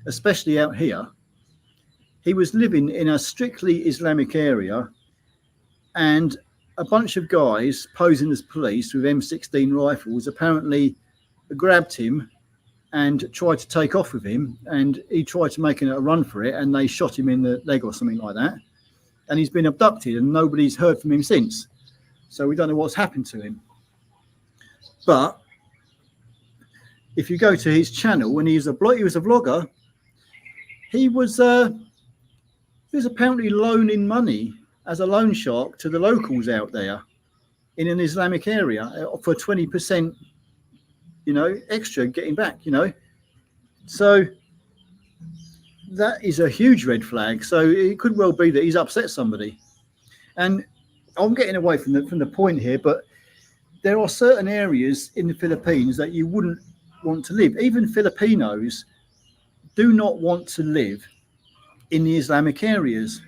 especially out here. He was living in a strictly Islamic area, and a bunch of guys posing as police with M16 rifles apparently grabbed him and tried to take off with him, and he tried to make a run for it, and they shot him in the leg or something like that. And he's been abducted, and nobody's heard from him since. So we don't know what's happened to him. But if you go to his channel, when he was a vlogger, he was apparently loaning money as a loan shark to the locals out there in an Islamic area for 20%, extra getting back, So that is a huge red flag. So it could well be that he's upset somebody. And I'm getting away from the point here, but there are certain areas in the Philippines that you wouldn't want to live. Even Filipinos do not want to live in the Islamic areas.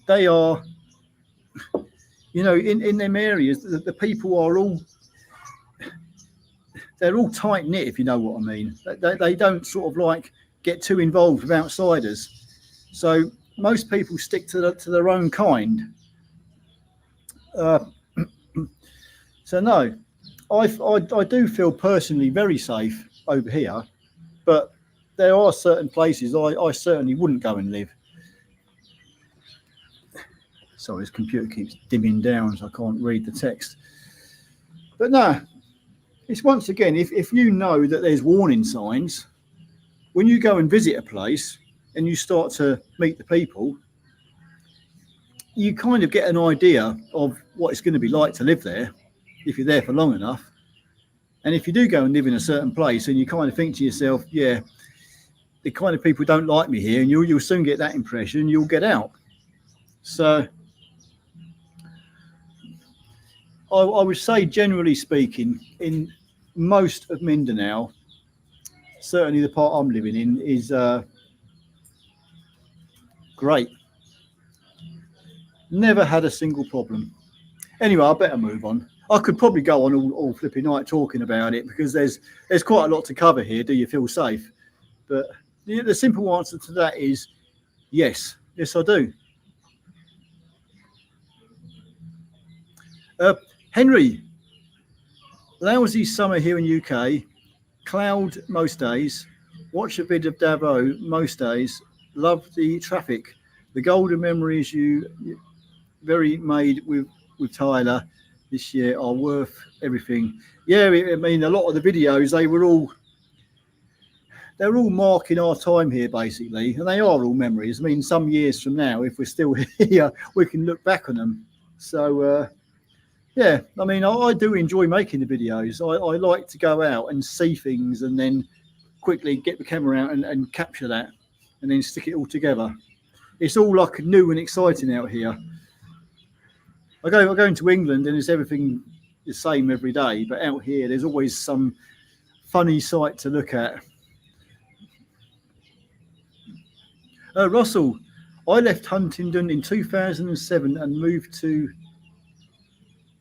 They are, in them areas, the people are all, they're all tight knit, if you know what I mean. They don't sort of like get too involved with outsiders. So most people stick to their own kind. So no, I do feel personally very safe over here, but there are certain places I certainly wouldn't go and live. Sorry, this computer keeps dimming down, so I can't read the text. But no, it's once again, if you know that there's warning signs, when you go and visit a place and you start to meet the people, you kind of get an idea of what it's going to be like to live there if you're there for long enough. And if you do go and live in a certain place and you kind of think to yourself, yeah, the kind of people don't like me here, and you'll soon get that impression, you'll get out. So I would say, generally speaking, in most of Mindanao, certainly the part I'm living in, is great. Never had a single problem. Anyway, I better move on. I could probably go on all flipping night talking about it because there's quite a lot to cover here. Do you feel safe? But the simple answer to that is yes. Yes, I do. Henry, lousy summer here in UK. Cloud most days. Watch a vid of Davo most days. Love the traffic. The golden memories you very made with Tyler this year are worth everything. Yeah, I mean, a lot of the videos, they're all marking our time here, basically, and they are all memories. I mean, some years from now, if we're still here, we can look back on them. So, yeah, I mean, I do enjoy making the videos. I like to go out and see things and then quickly get the camera out and capture that and then stick it all together. It's all like new and exciting out here. I go into England and it's everything the same every day, but out here there's always some funny sight to look at. Russell, I left Huntingdon in 2007 and moved to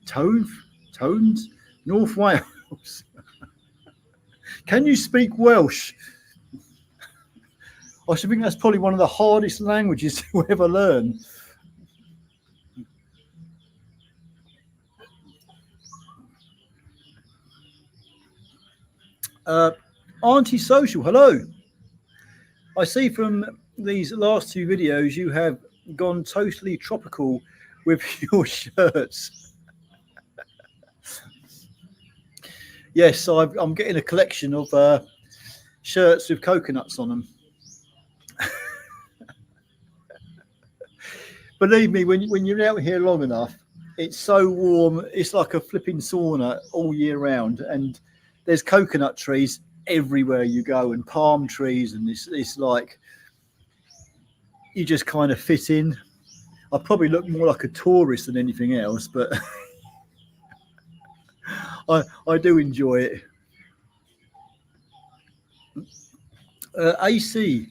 Tones, North Wales. Can you speak Welsh? I should think that's probably one of the hardest languages to ever learn. Auntie Social, hello. I see from these last two videos you have gone totally tropical with your shirts. Yes, I'm getting a collection of shirts with coconuts on them. Believe me, when you're out here long enough, it's so warm. It's like a flipping sauna all year round, and there's coconut trees everywhere you go, and palm trees, and it's like you just kind of fit in. I probably look more like a tourist than anything else, but I do enjoy it. AC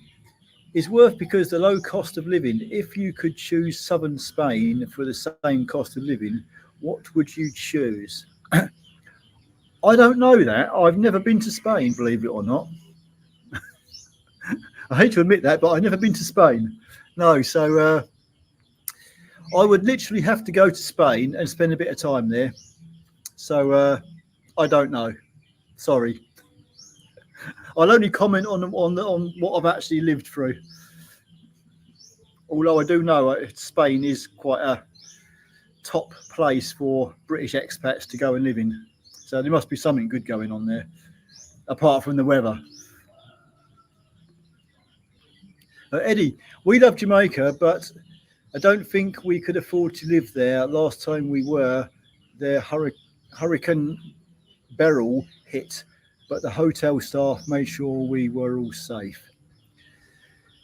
is worth because the low cost of living. If you could choose southern Spain for the same cost of living, what would you choose? I don't know that. I've never been to Spain, believe it or not. I hate to admit that, but I've never been to Spain. No, so I would literally have to go to Spain and spend a bit of time there. So I don't know. Sorry. I'll only comment on what I've actually lived through. Although I do know Spain is quite a top place for British expats to go and live in. So there must be something good going on there, apart from the weather. Eddie, we love Jamaica, but I don't think we could afford to live there. Last time we were there, Hurricane Beryl hit, but the hotel staff made sure we were all safe.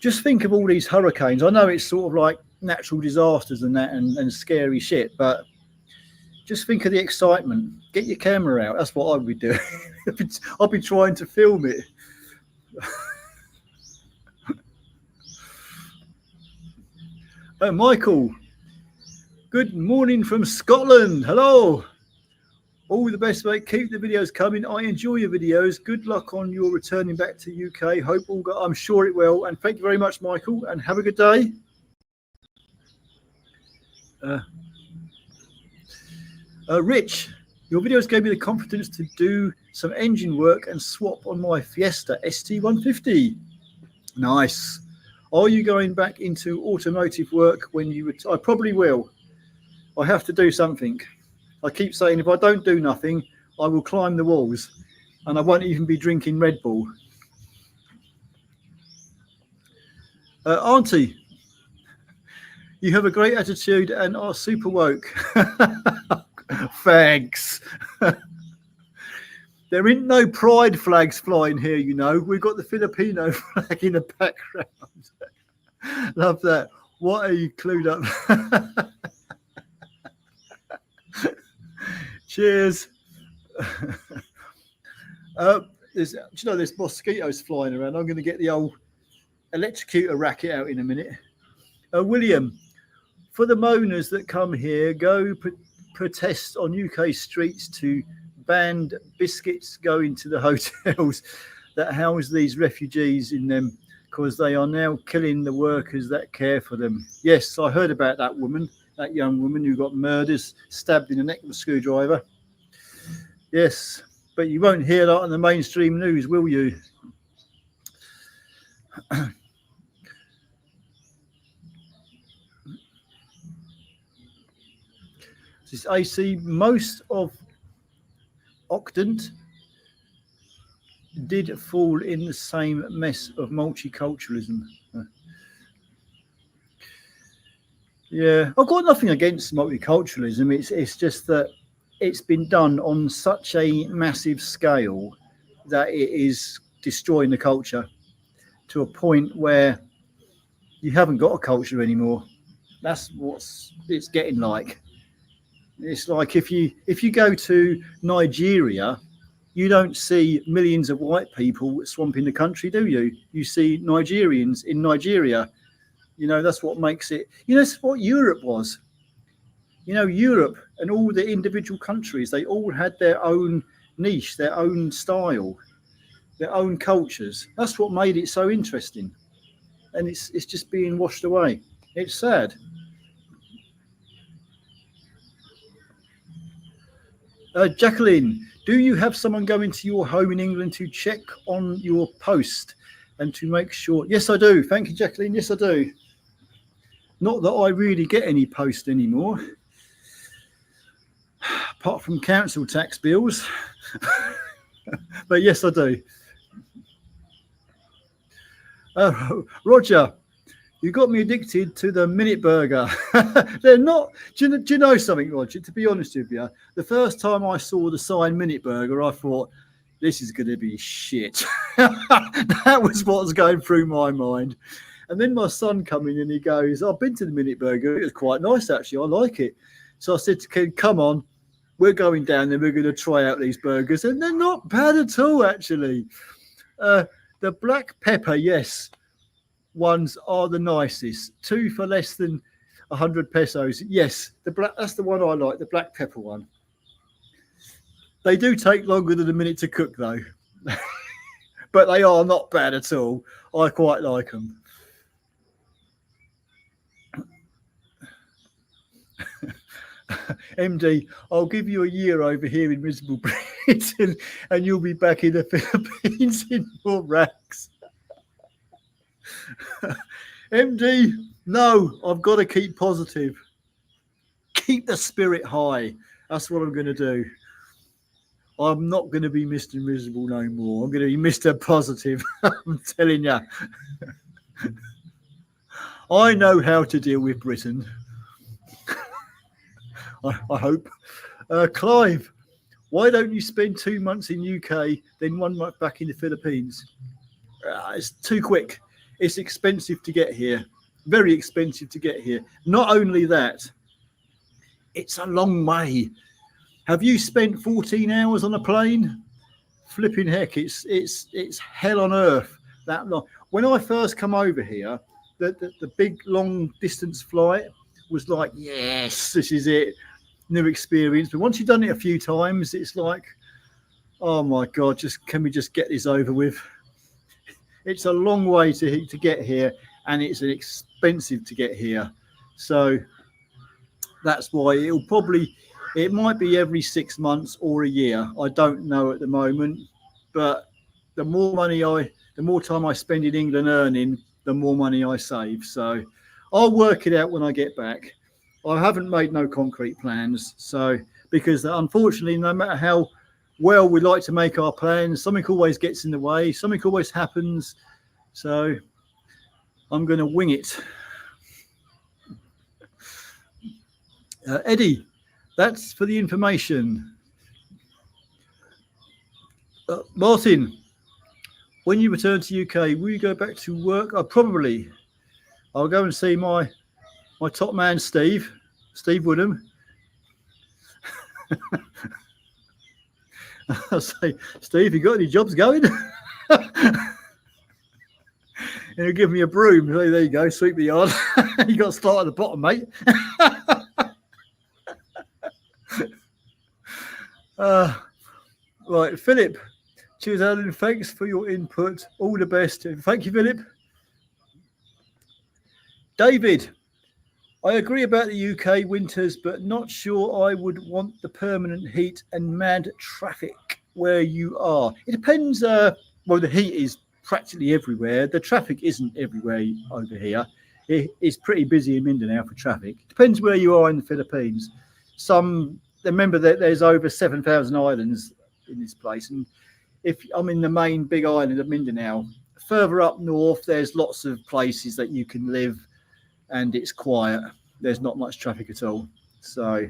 Just think of all these hurricanes. I know it's sort of like natural disasters and that and scary shit, but just think of the excitement. Get your camera out. That's what I would be doing. I'll be trying to film it. Oh, Michael, good morning from Scotland. Hello. All the best, mate. Keep the videos coming. I enjoy your videos. Good luck on your returning back to UK. Hope all go. I'm sure it will. And thank you very much, Michael. And have a good day. Rich, your videos gave me the confidence to do some engine work and swap on my Fiesta ST150. Nice. Are you going back into automotive work when you retire? I probably will. I have to do something. I keep saying if I don't do nothing, I will climb the walls and I won't even be drinking Red Bull. Auntie, you have a great attitude and are super woke. Thanks. There ain't no pride flags flying here, you know. We've got the Filipino flag in the background. Love that. What are you clued up? Cheers. There's mosquitoes flying around. I'm going to get the old electrocutor racket out in a minute. William, For the moaners that come here, go protest on UK streets to ban biscuits going to the hotels that house these refugees in them, because they are now killing the workers that care for them. Yes, I heard about that woman, that young woman who got murdered, stabbed in the neck with a screwdriver. Yes, but you won't hear that on the mainstream news, will you? I see most of Occident did fall in the same mess of multiculturalism. Yeah, I've got nothing against multiculturalism. It's just that it's been done on such a massive scale that it is destroying the culture to a point where you haven't got a culture anymore. That's what it's getting like. It's like if you go to Nigeria, you don't see millions of white people swamping the country, do you? You see Nigerians in Nigeria. You know, that's what makes it. You know, that's what Europe was. You know, Europe and all the individual countries, they all had their own niche, their own style, their own cultures. That's what made it so interesting. And it's just being washed away. It's sad. Jacqueline, do you have someone going to your home in England to check on your post and to make sure? Yes, I do. Thank you, Jacqueline. Yes, I do. Not that I really get any post anymore, apart from council tax bills. But yes, I do. Roger, you got me addicted to the minute burger. They're not. Do you know something, Roger? To be honest with you, the first time I saw the sign minute burger, I thought, this is going to be shit. That was what was going through my mind. And then my son come in and he goes, I've been to the minute burger. It was quite nice, actually. I like it. So I said to Ken, come on, we're going down there. We're going to try out these burgers. And they're not bad at all, actually. The black pepper, yes, ones are the nicest. 2 for less than 100 pesos. Yes, that's the one I like, the black pepper one. They do take longer than a minute to cook, though. But they are not bad at all. I quite like them. MD, I'll give you a year over here in miserable Britain and you'll be back in the Philippines in your rags. MD, no, I've got to keep positive. Keep the spirit high. That's what I'm going to do. I'm not going to be Mr. Miserable no more. I'm going to be Mr. Positive. I'm telling you. I know how to deal with Britain. I hope. Clive, why don't you spend 2 months in UK, then 1 month back in the Philippines? It's too quick. It's expensive to get here. Very expensive to get here. Not only that, it's a long way. Have you spent 14 hours on a plane? Flipping heck, it's hell on earth that long. When I first come over here, the big long distance flight was like, yes, this is it. New experience. But once you've done it a few times, it's like, oh my God, can we just get this over with? It's a long way to get here, and it's expensive to get here. So that's why it might be every 6 months or a year. I don't know at the moment, but the more time I spend in England earning, the more money I save. So I'll work it out when I get back. I haven't made no concrete plans. So, because unfortunately, no matter how well we like to make our plans, something always gets in the way. Something always happens. So I'm going to wing it. Eddie, that's for the information. Martin, when you return to UK, will you go back to work? Probably. I'll go and see my top man, Steve Woodham. I'll say, Steve, you got any jobs going? And he'll give me a broom. So there you go, sweep the yard. You got to start at the bottom, mate. Right, Philip. Cheers, Alan. Thanks for your input. All the best. Thank you, Philip. David. I agree about the UK winters, but not sure I would want the permanent heat and mad traffic where you are. It depends. Well, the heat is practically everywhere. The traffic isn't everywhere over here. It's pretty busy in Mindanao for traffic. Depends where you are in the Philippines. Remember that there's over 7,000 islands in this place. And if I'm in the main big island of Mindanao, further up north, there's lots of places that you can live and it's quiet. There's not much traffic at all. So,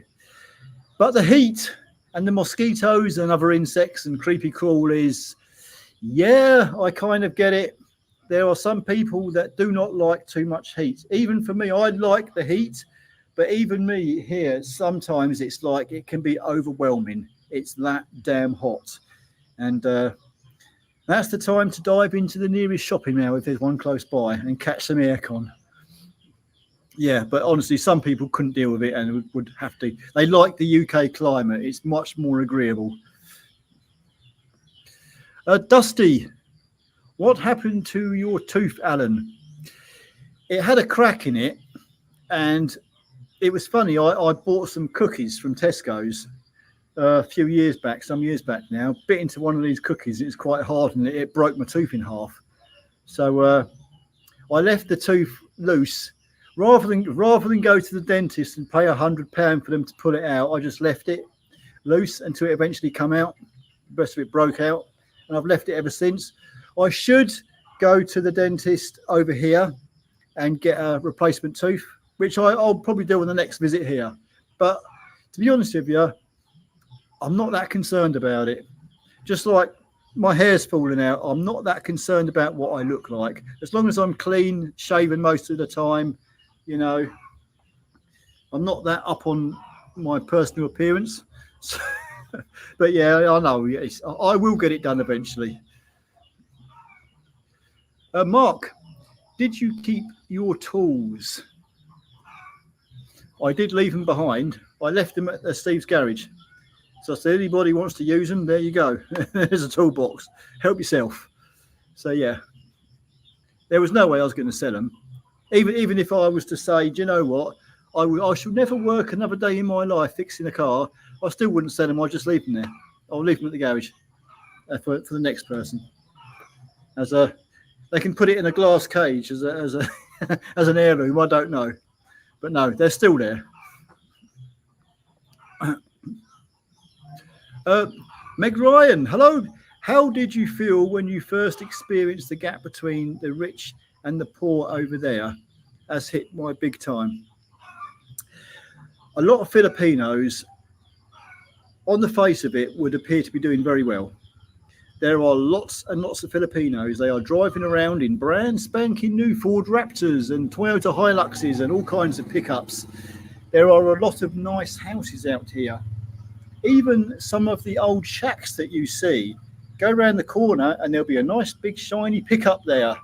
but the heat and the mosquitoes and other insects and creepy crawlies, yeah, I kind of get it. There are some people that do not like too much heat. Even for me, I like the heat, but even me here, sometimes it's like it can be overwhelming. It's that damn hot. And that's the time to dive into the nearest shopping now if there's one close by and catch some aircon. Yeah, but honestly, some people couldn't deal with it and would have to. They like the UK climate. It's much more agreeable. Dusty, what happened to your tooth, Alan? It had a crack in it, and it was funny. I bought some cookies from Tesco's a few years back, some years back now. Bit into one of these cookies. It's quite hard, and it broke my tooth in half. So I left the tooth loose. Rather than go to the dentist and pay £100 for them to pull it out, I just left it loose until it eventually come out. The rest of it broke out, and I've left it ever since. I should go to the dentist over here and get a replacement tooth, which I'll probably do on the next visit here. But to be honest with you, I'm not that concerned about it. Just like my hair's falling out, I'm not that concerned about what I look like. As long as I'm clean, shaven most of the time, you know, I'm not that up on my personal appearance. So, but yeah, I know. I will get it done eventually. Mark, did you keep your tools? I did leave them behind. I left them at Steve's garage. So I said, anybody wants to use them, there you go. There's a toolbox. Help yourself. So yeah, there was no way I was going to sell them. Even if I was to say, do you know what, I shall never work another day in my life fixing a car, I still wouldn't sell them. I'll just leave them there. I'll leave them at the garage for the next person. They can put it in a glass cage as an heirloom. I don't know, but no, they're still there. Meg Ryan, hello. How did you feel when you first experienced the gap between the rich and the poor over there? Has hit my big time. A lot of Filipinos, on the face of it, would appear to be doing very well. There are lots and lots of Filipinos. They are driving around in brand spanking new Ford Raptors and Toyota Hiluxes and all kinds of pickups. There are a lot of nice houses out here. Even some of the old shacks that you see, go around the corner and there'll be a nice big shiny pickup there,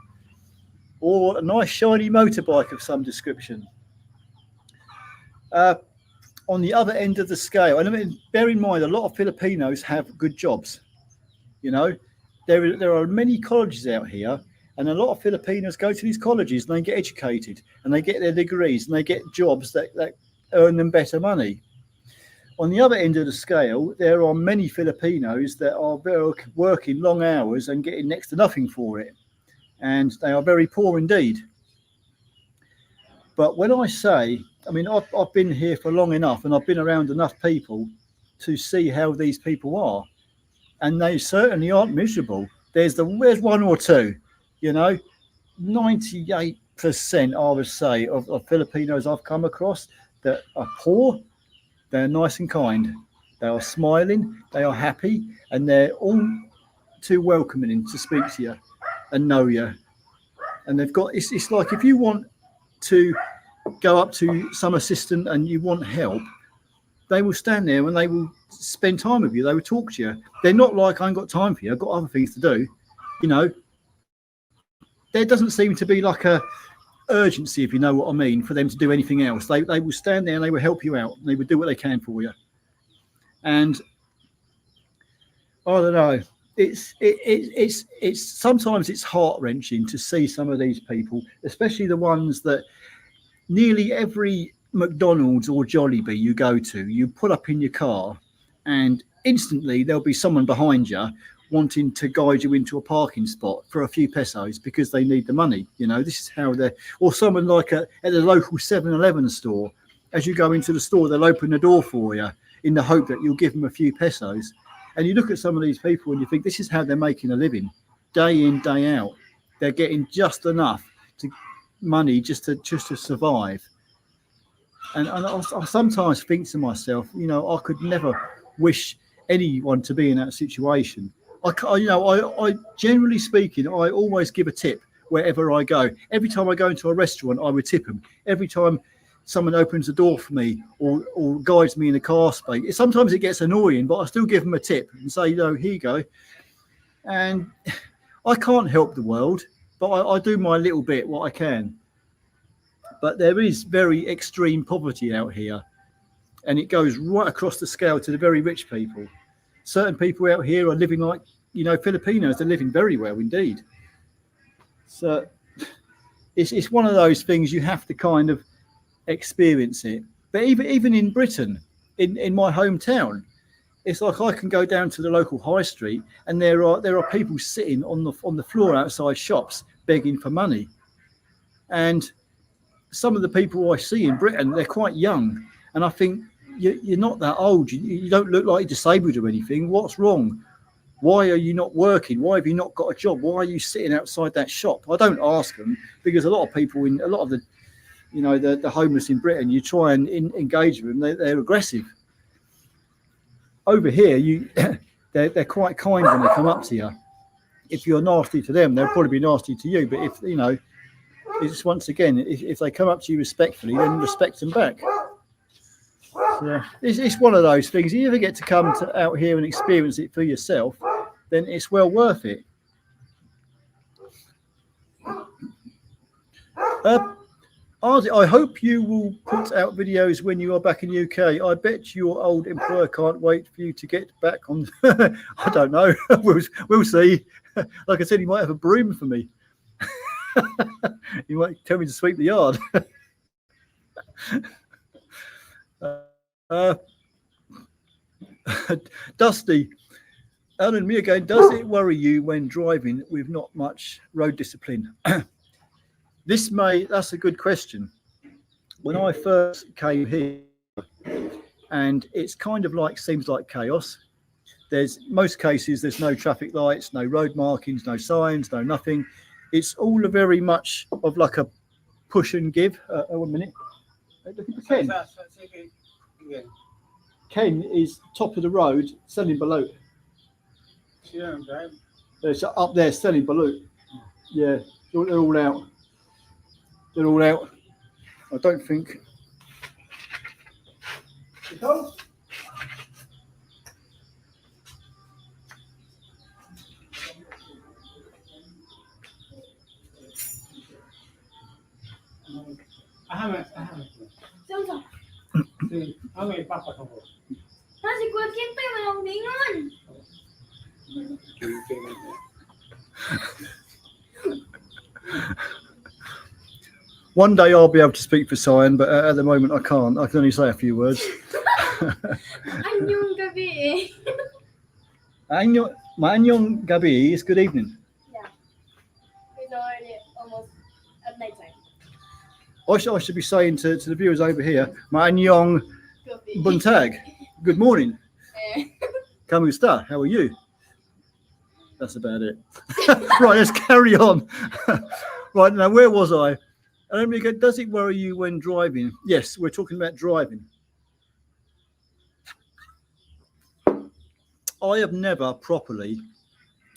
or a nice shiny motorbike of some description. On the other end of the scale, and I mean, bear in mind, a lot of Filipinos have good jobs. You know, there are many colleges out here, and a lot of Filipinos go to these colleges and they get educated and they get their degrees and they get jobs that earn them better money. On the other end of the scale, there are many Filipinos that are working long hours and getting next to nothing for it. And they are very poor indeed. But when I say, I mean, I've been here for long enough and I've been around enough people to see how these people are. And they certainly aren't miserable. There's one or two, you know, 98%, I would say, of Filipinos I've come across that are poor. They're nice and kind. They are smiling. They are happy. And they're all too welcoming to speak to you and know you. And they've got, it's like if you want to go up to some assistant and you want help, they will stand there and they will spend time with you. They will talk to you. They're not like, I ain't got time for you. I've got other things to do. You know, there doesn't seem to be like a urgency, if you know what I mean, for them to do anything else. They will stand there and they will help you out. They will do what they can for you. And I don't know. It's sometimes it's heart-wrenching to see some of these people, especially the ones that nearly every McDonald's or Jollibee you go to, you put up in your car and instantly there'll be someone behind you wanting to guide you into a parking spot for a few pesos because they need the money. You know, this is how they're, or someone like at the local 7-Eleven store, as you go into the store, they'll open the door for you in the hope that you'll give them a few pesos. And you look at some of these people and you think this is how they're making a living, day in, day out. They're getting just enough money just to survive. And I sometimes think to myself, you know, I could never wish anyone to be in that situation. I generally speaking, I always give a tip wherever I go. Every time I go into a restaurant, I would tip them. Every time someone opens the door for me or guides me in a car space, sometimes it gets annoying, but I still give them a tip and say, you know, here you go. And I can't help the world, but I do my little bit, what I can. But there is very extreme poverty out here, and it goes right across the scale to the very rich people. Certain people out here are living like, you know, Filipinos. They're living very well indeed. So it's one of those things you have to kind of experience it. But even in Britain, in my hometown, it's like I can go down to the local high street and there are people sitting on the floor outside shops begging for money. And some of the people I see in Britain, they're quite young, and I think you're not that old. You don't look like you're disabled or anything. What's wrong? Why are you not working? Why have you not got a job? Why are you sitting outside that shop? I don't ask them, because a lot of people in a lot of the, you know, the homeless in Britain, you try and engage with them, they're aggressive. Over here, they're quite kind when they come up to you. If you're nasty to them, they'll probably be nasty to you. But if, you know, it's once again, if they come up to you respectfully, then respect them back. So it's one of those things. If you ever get to come out here and experience it for yourself, then it's well worth it. I hope you will put out videos when you are back in UK. I bet your old employer can't wait for you to get back on. I don't know. We'll see. Like I said, he might have a broom for me. He might tell me to sweep the yard. Dusty, Alan, me again. Does it worry you when driving with not much road discipline? That's a good question. When I first came here, and it's kind of like, seems like chaos. Most cases, there's no traffic lights, no road markings, no signs, no nothing. It's all very much of like a push and give. 1 minute. Looking for Ken. Ken is top of the road selling balut. Yeah, It's up there selling balut. Yeah, they're all out. They're all out. I don't think. Nasi kuat kimpe walang bingon. One day I'll be able to speak for Cyan, but at the moment I can't. I can only say a few words. Anyong gabi. Anyong gabi is good evening. Yeah. It's already almost at night time. I should be saying to the viewers over here, Anyong buntag. Good morning. Kamusta? How are you? That's about it. Right, let's carry on. Right, now where was I? Does it worry you when driving? Yes, we're talking about driving. I have never properly,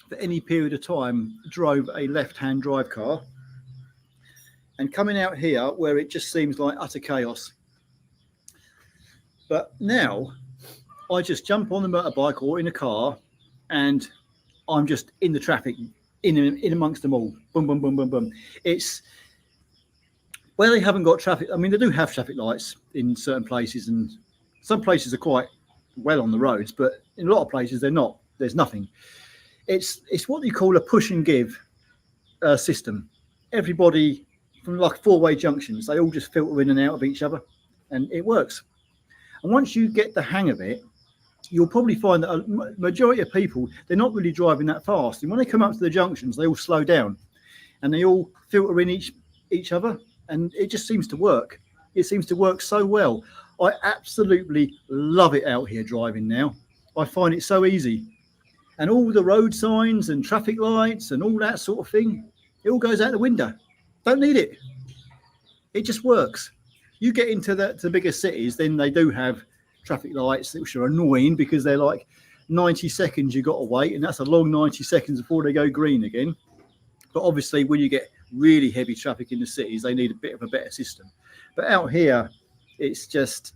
for any period of time, drove a left-hand drive car. And coming out here, where it just seems like utter chaos. But now, I just jump on the motorbike or in a car, and I'm just in the traffic in amongst them all. Boom, boom, boom, boom, boom. It's where they haven't got traffic. I mean, they do have traffic lights in certain places, and some places are quite well on the roads, but in a lot of places they're not. There's nothing. It's what you call a push and give system. Everybody from like four-way junctions, they all just filter in and out of each other, and it works. And once you get the hang of it, you'll probably find that a majority of people, they're not really driving that fast. And when they come up to the junctions, they all slow down and they all filter in each other, and it just seems to work. It seems to work so well. I absolutely love it out here driving now. I find it so easy. And all the road signs and traffic lights and all that sort of thing, it all goes out the window. Don't need it. It just works. You get into the bigger cities, then they do have traffic lights which are annoying because they're like 90 seconds you got to wait, and that's a long 90 seconds before they go green again. But obviously when you get really heavy traffic in the cities, they need a bit of a better system. But out here, it's just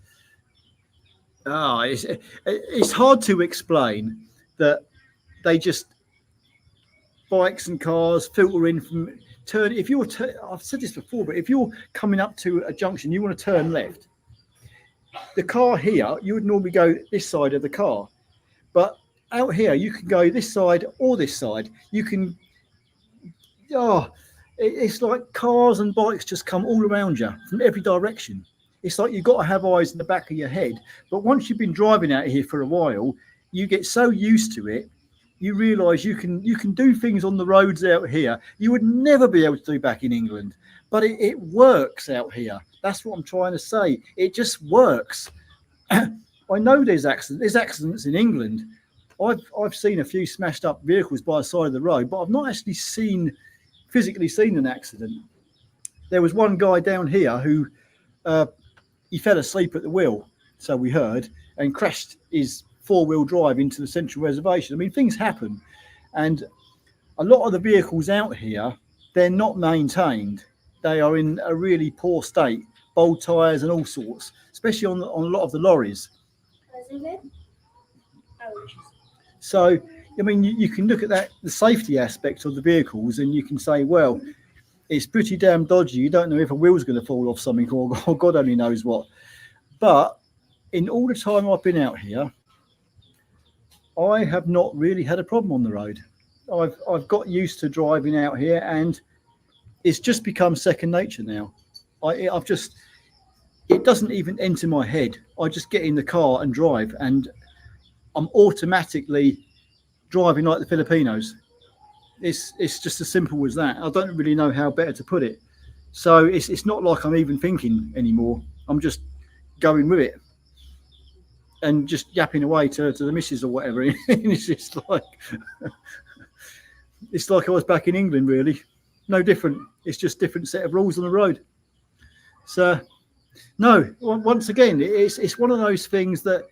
it's hard to explain that they just bikes and cars filter in from turn. If you're I've said this before, but if you're coming up to a junction, you want to turn left. The car here, you would normally go this side of the car, but out here you can go this side or this side. You can, it's like cars and bikes just come all around you from every direction. It's like you've got to have eyes in the back of your head. But once you've been driving out here for a while, you get so used to it, you realise you can do things on the roads out here you would never be able to do back in England. But it works out here. That's what I'm trying to say. It just works. I know there's accidents. There's accidents in England. I've seen a few smashed up vehicles by the side of the road, but I've not actually physically seen an accident. There was one guy down here who he fell asleep at the wheel, so we heard, and crashed his four-wheel drive into the central reservation. I mean, things happen, and a lot of the vehicles out here, they're not maintained. They are in a really poor state, bold tyres and all sorts, especially on a lot of the lorries. So, I mean, you can look at that, the safety aspect of the vehicles, and you can say, well, it's pretty damn dodgy. You don't know if a wheel's going to fall off something or God only knows what. But in all the time I've been out here, I have not really had a problem on the road. I've got used to driving out here, and it's just become second nature now. It doesn't even enter my head. I just get in the car and drive, and I'm automatically driving like the Filipinos. It's just as simple as that. I don't really know how better to put it. So it's not like I'm even thinking anymore. I'm just going with it and just yapping away to the missus or whatever. It's just like it's like I was back in England, really. No different. It's just different set of rules on the road. So no, once again, it's one of those things that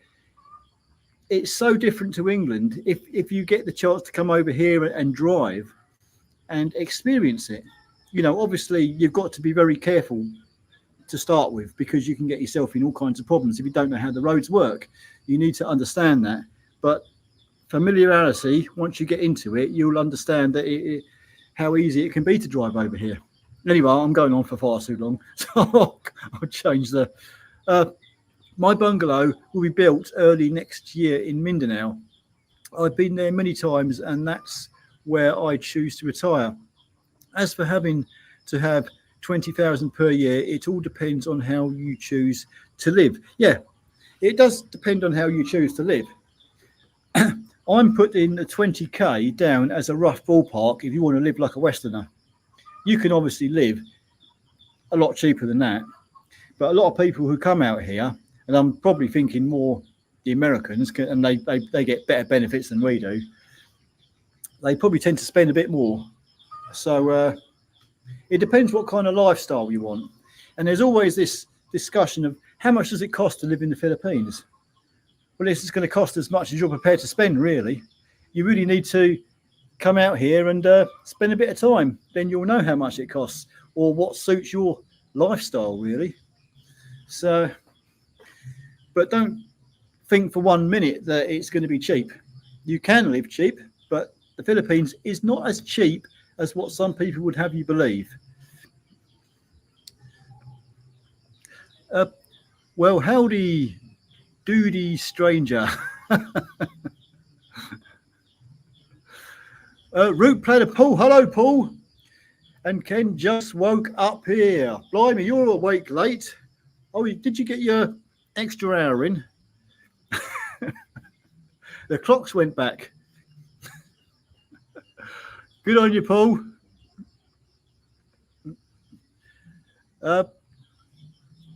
it's so different to England. If you get the chance to come over here and drive and experience it, you know, obviously you've got to be very careful to start with, because you can get yourself in all kinds of problems if you don't know how the roads work. You need to understand that. But familiarity, once you get into it, you'll understand that how easy it can be to drive over here. Anyway, I'm going on for far too long, so I'll change the. My bungalow will be built early next year in Mindanao. I've been there many times, and that's where I choose to retire. As for having to have 20,000 per year, it all depends on how you choose to live. Yeah, it does depend on how you choose to live. I'm putting the 20k down as a rough ballpark if you want to live like a Westerner. You can obviously live a lot cheaper than that, but a lot of people who come out here, and I'm probably thinking more the Americans, and they get better benefits than we do, they probably tend to spend a bit more. So it depends what kind of lifestyle you want. And there's always this discussion of how much does it cost to live in the Philippines? Well, it's going to cost as much as you're prepared to spend, really. You really need to come out here and spend a bit of time. Then you'll know how much it costs or what suits your lifestyle, really. So, but don't think for 1 minute that it's going to be cheap. You can live cheap, but the Philippines is not as cheap as what some people would have you believe. Well, howdy, doody stranger. Root platter Paul. Hello, Paul. And Ken just woke up here. Blimey, you're awake late. Oh, did you get your extra hour in? The clocks went back. Good on you, Paul.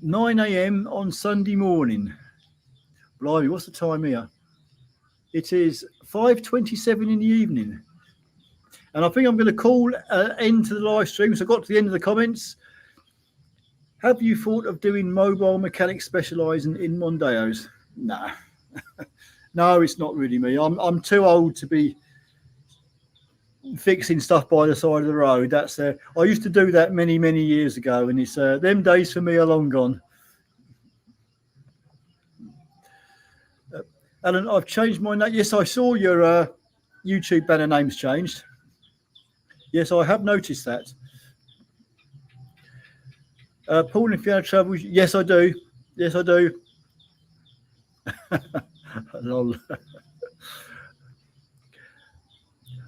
9 a.m. on Sunday morning. Blimey, what's the time here? It is 5:27 in the evening. And I think I'm going to call end to the live stream. So I got to the end of the comments. Have you thought of doing mobile mechanic specialising in Mondeos? Nah. No, it's not really me. I'm too old to be fixing stuff by the side of the road. That's I used to do that many years ago, and it's them days for me are long gone. Alan, I've changed my name. Yes, I saw your YouTube banner names changed. Yes, I have noticed that. Paul, if you have trouble, yes, I do. Yes, I do. Lol.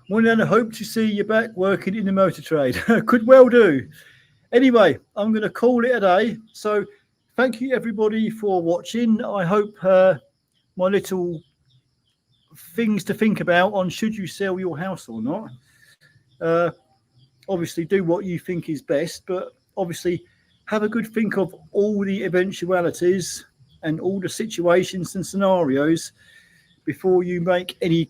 Morning, I hope to see you back working in the motor trade. Could well do. Anyway, I'm going to call it a day. So thank you, everybody, for watching. I hope my little things to think about on should you sell your house or not. Obviously, do what you think is best, but obviously have a good think of all the eventualities and all the situations and scenarios before you make any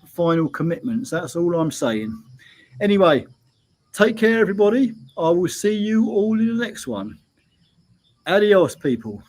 final commitments. That's all I'm saying. Anyway, take care, everybody. I will see you all in the next one. Adios, people.